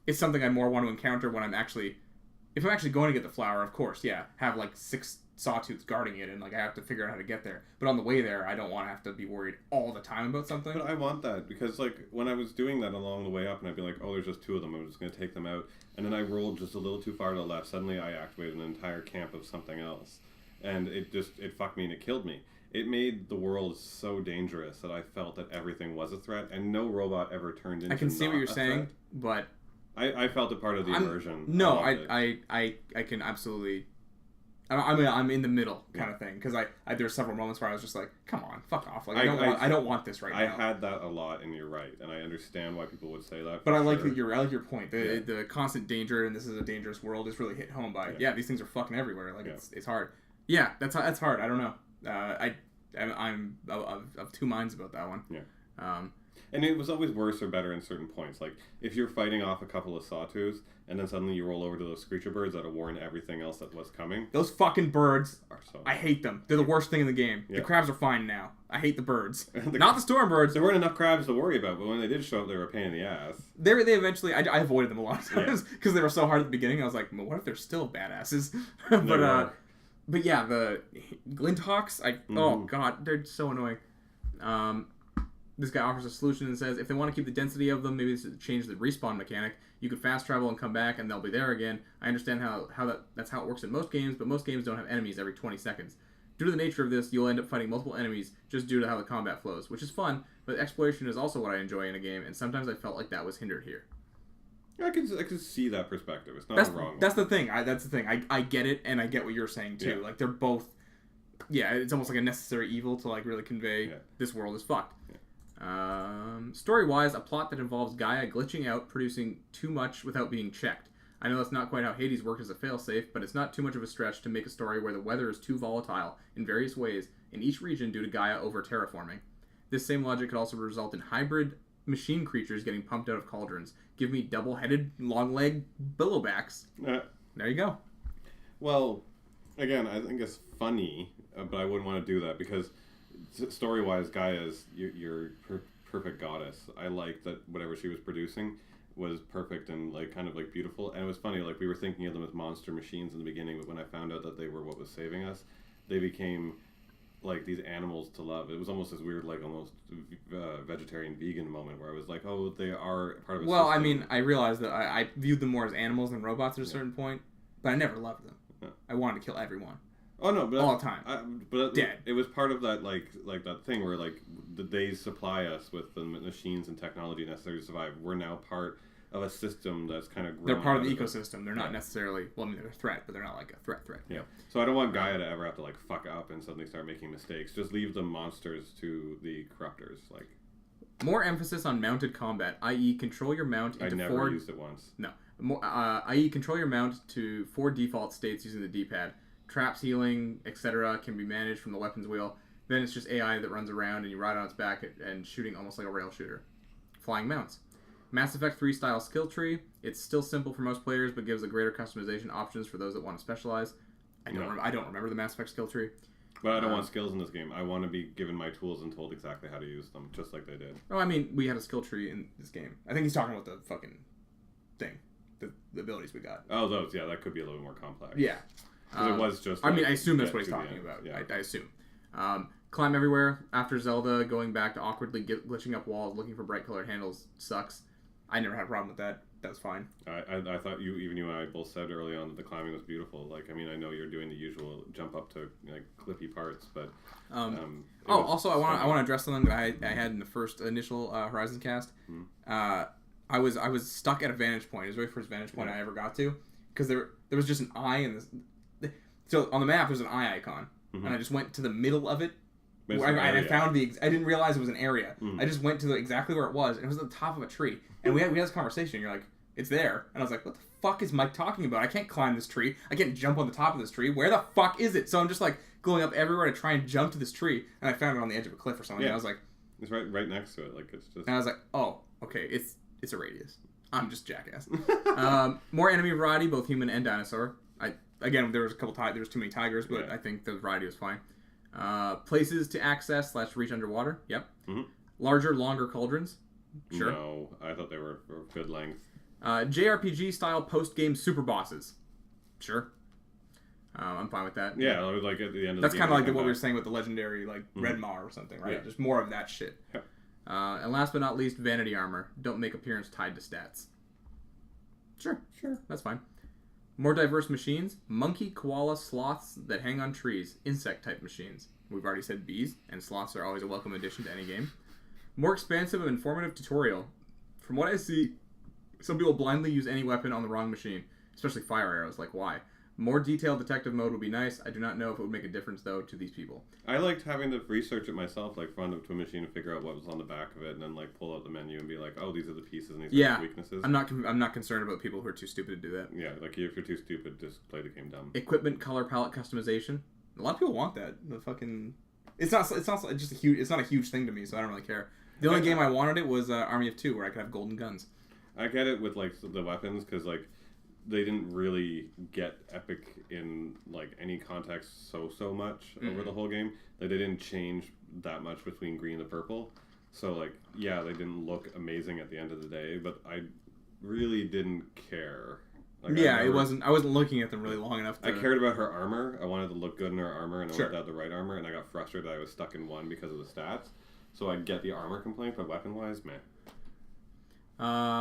It's something I more want to encounter when if I'm actually going to get the flower, of course, yeah, have like 6 sawtooths guarding it and like I have to figure out how to get there. But on the way there, I don't want to have to be worried all the time about something. But I want that because like when I was doing that along the way up, and I'd be like, oh, there's just 2 of them, I'm just going to take them out, and then I rolled just a little too far to the left. Suddenly I activated an entire camp of something else. And it fucked me and it killed me. It made the world so dangerous that I felt that everything was a threat, and no robot ever turned into. I can see what you're saying, but I felt it part of the immersion. No, I can absolutely. I'm in the middle kind of thing because there's several moments where I was just like, come on, fuck off, like I don't want this right now. I had that a lot, and you're right, and I understand why people would say that. But I like your point. The constant danger, and this is a dangerous world, is really hit home by these things are fucking everywhere. Like it's hard. Yeah, that's hard. I don't know. I'm of two minds about that one. Yeah. And it was always worse or better in certain points. Like if you're fighting off a couple of sawtooths, and then suddenly you roll over to those screecher birds that warn everything else that was coming. Those fucking birds are so. I hate them. They're the worst thing in the game. Yeah. The crabs are fine now. I hate the birds. Not the storm birds. There weren't enough crabs to worry about, but when they did show up, they were a pain in the ass. They eventually. I avoided them a lot of times because they were so hard at the beginning. I was like, well, what if they're still badasses? But yeah, the Glinthawks, oh god, they're so annoying. This guy offers a solution and says if they want to keep the density of them, maybe change the respawn mechanic. You can fast travel and come back, and they'll be there again. I understand that's how it works in most games, but most games don't have enemies every 20 seconds. Due to the nature of this, you'll end up fighting multiple enemies just due to how the combat flows, which is fun, but exploration is also what I enjoy in a game, and sometimes I felt like that was hindered here. I can see that perspective. It's not wrong. That's the thing. That's the thing. I get it, and I get what you're saying too. Yeah. Like they're both. Yeah, it's almost like a necessary evil to like really convey this world is fucked. Yeah. Story-wise, a plot that involves Gaia glitching out, producing too much without being checked. I know that's not quite how Hades worked as a failsafe, but it's not too much of a stretch to make a story where the weather is too volatile in various ways in each region due to Gaia over-terraforming. This same logic could also result in hybrid machine creatures getting pumped out of cauldrons. Give me double-headed, long-legged billowbacks. There you go. Well, again, I think it's funny, but I wouldn't want to do that because story-wise, Gaia is your perfect goddess. I like that whatever she was producing was perfect and like kind of like beautiful. And it was funny, like we were thinking of them as monster machines in the beginning, but when I found out that they were what was saving us, they became like these animals to love. It was almost this weird, like almost vegetarian vegan moment where I was like, oh, they are part of a system. I mean, I realized that I viewed them more as animals than robots at a certain point, but I never loved them. Yeah. I wanted to kill everyone. Oh no, but all the time. But dead. It was part of that like that thing where like they supply us with the machines and technology necessary to survive. We're now part of a system that's kind of grown. They're part of the ecosystem. They're not necessarily, well, I mean, they're a threat, but they're not like a threat. Yeah. So I don't want Gaia to ever have to like fuck up and suddenly start making mistakes. Just leave the monsters to the corruptors. Like more emphasis on mounted combat, i.e., control your mount into I never used it once. No. More, i.e., control your mount to 4 default states using the D-pad. Traps, healing, etc. can be managed from the weapons wheel. Then it's just AI that runs around and you ride on its back and shooting almost like a rail shooter. Flying mounts. Mass Effect 3 style skill tree. It's still simple for most players, but gives a greater customization options for those that want to specialize. I don't remember the Mass Effect skill tree. But I don't want skills in this game. I want to be given my tools and told exactly how to use them, just like they did. Oh, I mean, we had a skill tree in this game. I think he's talking about the fucking thing. The abilities we got. Oh, those. Yeah, that could be a little more complex. Yeah. Because it was just... I mean, I assume that's what he's talking about. Yeah. I assume. Climb everywhere. After Zelda, going back to awkwardly glitching up walls, looking for bright colored handles sucks. I never had a problem with that. That was fine. I thought you and I both said early on that the climbing was beautiful. Like, I mean, I know you're doing the usual jump up to like clippy parts, but also I want to address something that I had in the first initial Horizon cast. Mm-hmm. I was stuck at a vantage point. It was the very first vantage point I ever got to because there was just an eye in this. So on the map, there's an eye icon, and I just went to the middle of it. It's Where an I area. found I didn't realize it was an area. I just went to exactly where it was, and it was at the top of a tree. And we had this conversation. You're like, it's there, and I was like, what the fuck is Mike talking about? I can't climb this tree. I can't jump on the top of this tree. Where the fuck is it? So I'm just like going up everywhere to try and jump to this tree, and I found it on the edge of a cliff or something. Yeah. And I was like, it's right next to it. Like it's just. and I was like, oh, okay, it's a radius. I'm just jackass. More enemy variety, both human and dinosaur. Again, there was there was too many tigers, but I think the variety was fine. Places to access / reach underwater. Yep. Larger, longer cauldrons. Sure. No, I thought they were good length. JRPG style post game super bosses. Sure. I'm fine with that. Yeah, like at the end of that's the game. That's kind of like what we were saying with the legendary Red Maw or something, right? Yeah. Just more of that shit. Yeah. And last but not least, vanity armor. Don't make appearance tied to stats. Sure. That's fine. More diverse machines. Monkey, koala, sloths that hang on trees. Insect-type machines. We've already said bees, and sloths are always a welcome addition to any game. More expansive and informative tutorial. From what I see, some people blindly use any weapon on the wrong machine, especially fire arrows. Like, why? More detailed detective mode would be nice. I do not know if it would make a difference, though, to these people. I liked having to research it myself, like run up to a machine and figure out what was on the back of it, and then like pull out the menu and be like, oh, these are the pieces and these are the weaknesses. I'm not concerned about people who are too stupid to do that. Yeah, like if you're too stupid, just play the game dumb. Equipment color palette customization. A lot of people want that. The fucking it's not just a huge. It's not a huge thing to me, so I don't really care. The only game I wanted it was Army of Two, where I could have golden guns. I get it with like the weapons because like they didn't really get epic in like any context so much over the whole game. Like they didn't change that much between green and purple. So like yeah, they didn't look amazing at the end of the day, but I really didn't care. Like, I wasn't looking at them really long enough to... I cared about her armor. I wanted to look good in her armor, and I wanted to have the right armor, and I got frustrated that I was stuck in one because of the stats. So I get the armor complaint, but weapon-wise, meh.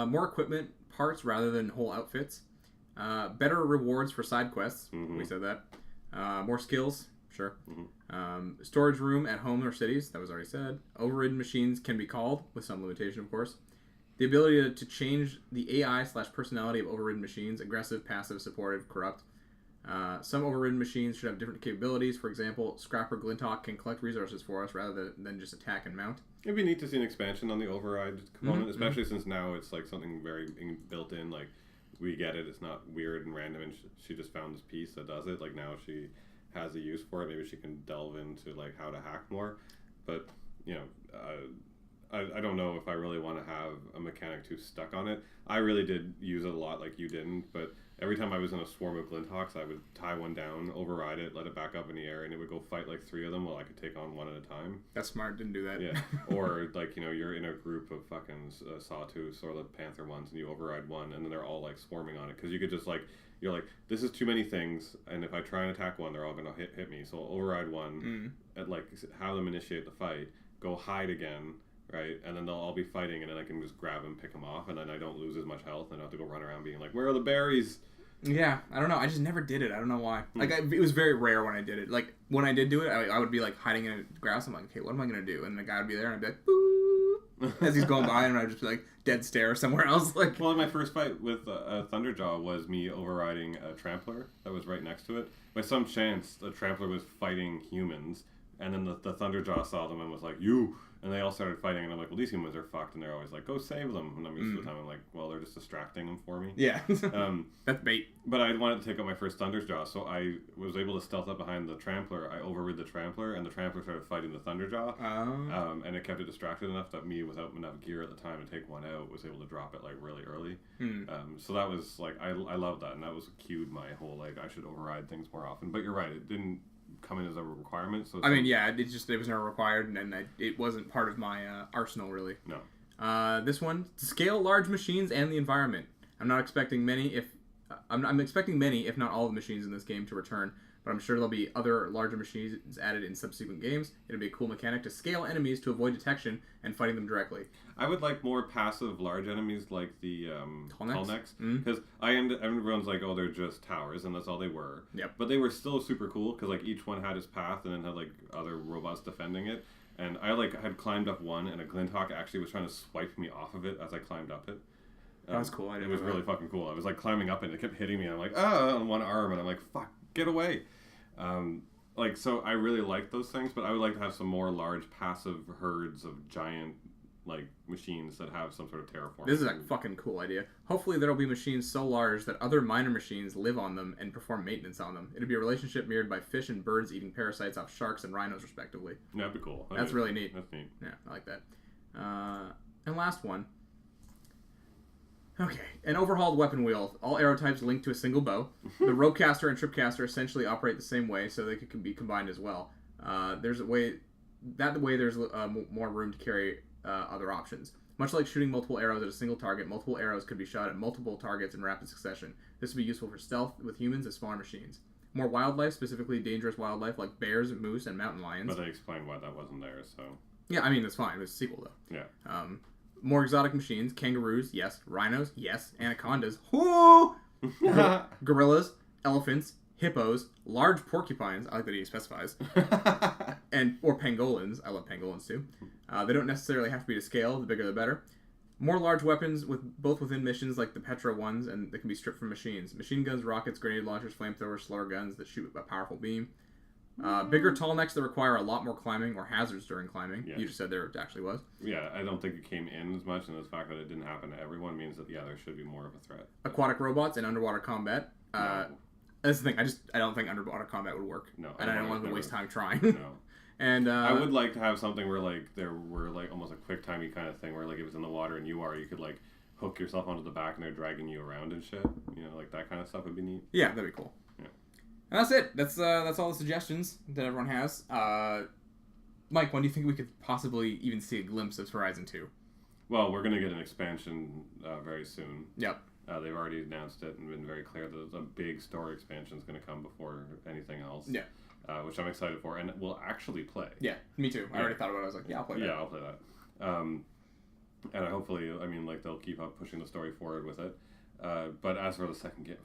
More equipment, parts rather than whole outfits. Better rewards for side quests. We said that. More skills. Sure. Storage room at home or cities. That was already said. Overridden machines can be called, with some limitation, of course. The ability to change the AI / personality of overridden machines. Aggressive, passive, supportive, corrupt. Some overridden machines should have different capabilities. For example, Scrapper Glinthawk can collect resources for us rather than just attack and mount. It'd be neat to see an expansion on the override component, especially since now it's like something very built in. Like, we get it. It's not weird and random, and she just found this piece that does it. Like, now she has a use for it. Maybe she can delve into like how to hack more. But you know, I don't know if I really want to have a mechanic too stuck on it. I really did use it a lot, like you didn't. But every time I was in a swarm of Glinthawks, I would tie one down, override it, let it back up in the air, and it would go fight like 3 of them while I could take on one at a time. That's smart. Didn't do that. Yeah. Or like, you know, you're in a group of fucking Sawtooths or the Panther ones, and you override one, and then they're all like swarming on it because you could just like, you're like, this is too many things, and if I try and attack one, they're all gonna hit me. So I'll override one, and like have them initiate the fight, go hide again. Right, and then they'll all be fighting, and then I can just grab them, pick them off, and then I don't lose as much health, and I don't have to go run around being like, "Where are the berries?" Yeah, I don't know. I just never did it. I don't know why. Like, it was very rare when I did it. Like, when I did do it, I would be like hiding in grass. I'm like, okay, what am I gonna do? And the guy would be there, and I'd be like, boo, as he's going by, and I'd just be like, dead stare somewhere else. Like, well, my first fight with Thunderjaw was me overriding a Trampler that was right next to it. By some chance, the Trampler was fighting humans, and then the Thunderjaw saw them and was like, "You." And they all started fighting, and I'm like, well, these humans are fucked, and they're always like, go save them. And I'm used to the time, I'm like, well, they're just distracting them for me. Yeah. That's bait. But I wanted to take out my first Thunderjaw, so I was able to stealth up behind the Trampler. I overrid the Trampler, and the Trampler started fighting the Thunderjaw. And it kept it distracted enough that me, without enough gear at the time to take one out, was able to drop it, like, really early. So that was, like, I love that, and that was cued my whole, like, I should override things more often. But you're right, it didn't come in as a requirement. So I mean, yeah, it was never required, and it wasn't part of my arsenal, really. No. This one, to scale large machines and the environment. I'm expecting many, if not all of the machines in this game to return, but I'm sure there'll be other larger machines added in subsequent games. It'll be a cool mechanic to scale enemies to avoid detection and fighting them directly. I would like more passive large enemies like the Tallnecks. Mm-hmm. Because everyone's like, oh, they're just towers, and that's all they were. Yep. But they were still super cool because like each one had its path and then had like other robots defending it. And I like had climbed up one, and a Glinthawk actually was trying to swipe me off of it as I climbed up it. That was cool. It was really fucking cool. I was like climbing up, and it kept hitting me. And I'm like, on one arm, and I'm like, fuck, get away. Like, so I really like those things, but I would like to have some more large passive herds of giant, like, machines that have some sort of terraforming. This is a fucking cool idea. Hopefully there'll be machines so large that other minor machines live on them and perform maintenance on them. It'll be a relationship mirrored by fish and birds eating parasites off sharks and rhinos, respectively. That'd be cool. That's really neat. That's neat. Yeah, I like that. And last one. Okay, an overhauled weapon wheel. All arrow types linked to a single bow. The ropecaster and tripcaster essentially operate the same way, so they can be combined as well. There's there's more room to carry other options. Much like shooting multiple arrows at a single target, multiple arrows could be shot at multiple targets in rapid succession. This would be useful for stealth with humans and smaller machines. More wildlife, specifically dangerous wildlife like bears, moose, and mountain lions. But they explained why that wasn't there, so... Yeah, I mean, that's fine. It was a sequel, though. Yeah. More exotic machines, kangaroos, yes. Rhinos, yes. Anacondas, whoo! Gorillas, elephants, hippos, large porcupines, I like that he specifies, or pangolins. I love pangolins, too. They don't necessarily have to be to scale. The bigger, the better. More large weapons, both within missions like the Petra ones, and they can be stripped from machines. Machine guns, rockets, grenade launchers, flamethrowers, slower guns that shoot a powerful beam. Bigger tall necks that require a lot more climbing or hazards during climbing. Yeah. You just said there actually was. Yeah, I don't think it came in as much, and the fact that it didn't happen to everyone means that, yeah, there should be more of a threat. Aquatic robots and underwater combat. No. That's the thing. I don't think underwater combat would work. No. And I don't want to waste time trying. No. And I would like to have something where, like, there were, like, almost a quick-timey kind of thing where, like, if it's in the water and you could, like, hook yourself onto the back and they're dragging you around and shit. You know, like, that kind of stuff would be neat. Yeah, that'd be cool. And that's it. That's all the suggestions that everyone has. Mike, when do you think we could possibly even see a glimpse of Horizon 2? Well, we're going to get an expansion very soon. Yep. They've already announced it and been very clear that a big story expansion is going to come before anything else. Yeah. Which I'm excited for, and we'll actually play. Yeah, me too. I already thought about it. I was like, yeah, I'll play that. Yeah, I'll play that. And hopefully, I mean, like, they'll keep up pushing the story forward with it. But as for the second game,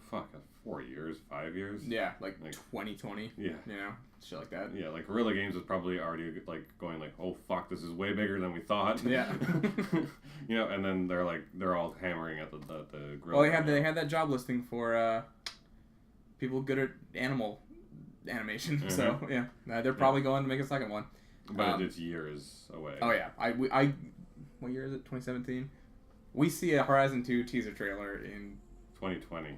4 years, 5 years? Yeah, like 2020. Yeah. You know, shit like that. Yeah, like Guerrilla Games is probably already like going like, oh fuck, this is way bigger than we thought. Yeah. You know, and then they're all hammering at the Guerrilla. Well, they had that job listing for people good at animal animation. Mm-hmm. So yeah, they're probably going to make a second one. But it's years away. Oh yeah, I what year is it? 2017. We see a Horizon 2 teaser trailer in 2020.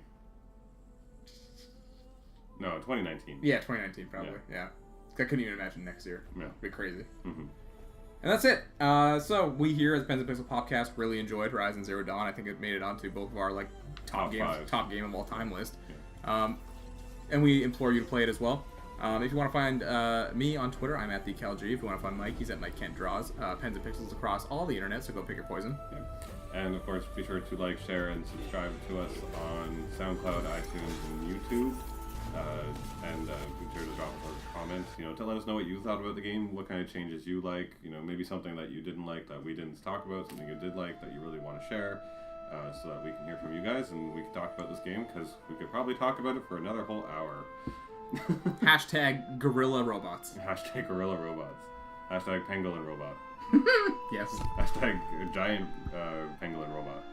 No, 2019. Yeah, 2019 probably. Yeah. I couldn't even imagine next year. Yeah. It'd be crazy. Mm-hmm. And that's it. So we here at the Pens and Pixel Popcast really enjoyed Horizon Zero Dawn. I think it made it onto both of our like top game of all time list. Yeah. And we implore you to play it as well. If you want to find me on Twitter, I'm at TheCalG. If you want to find Mike, he's at Mike Kent Draws. Pens and Pixels across all the internet, so go pick your poison. Yeah. And, of course, be sure to like, share, and subscribe to us on SoundCloud, iTunes, and YouTube. And be sure to drop a comment, to let us know what you thought about the game, what kind of changes you like, maybe something that you didn't like that we didn't talk about, something you did like that you really want to share, so that we can hear from you guys and we can talk about this game, because we could probably talk about it for another whole hour. Hashtag Gorilla Robots. Hashtag Gorilla Robots. Hashtag Pangolin Robot. Yes. Hashtag Giant Pangolin Robot.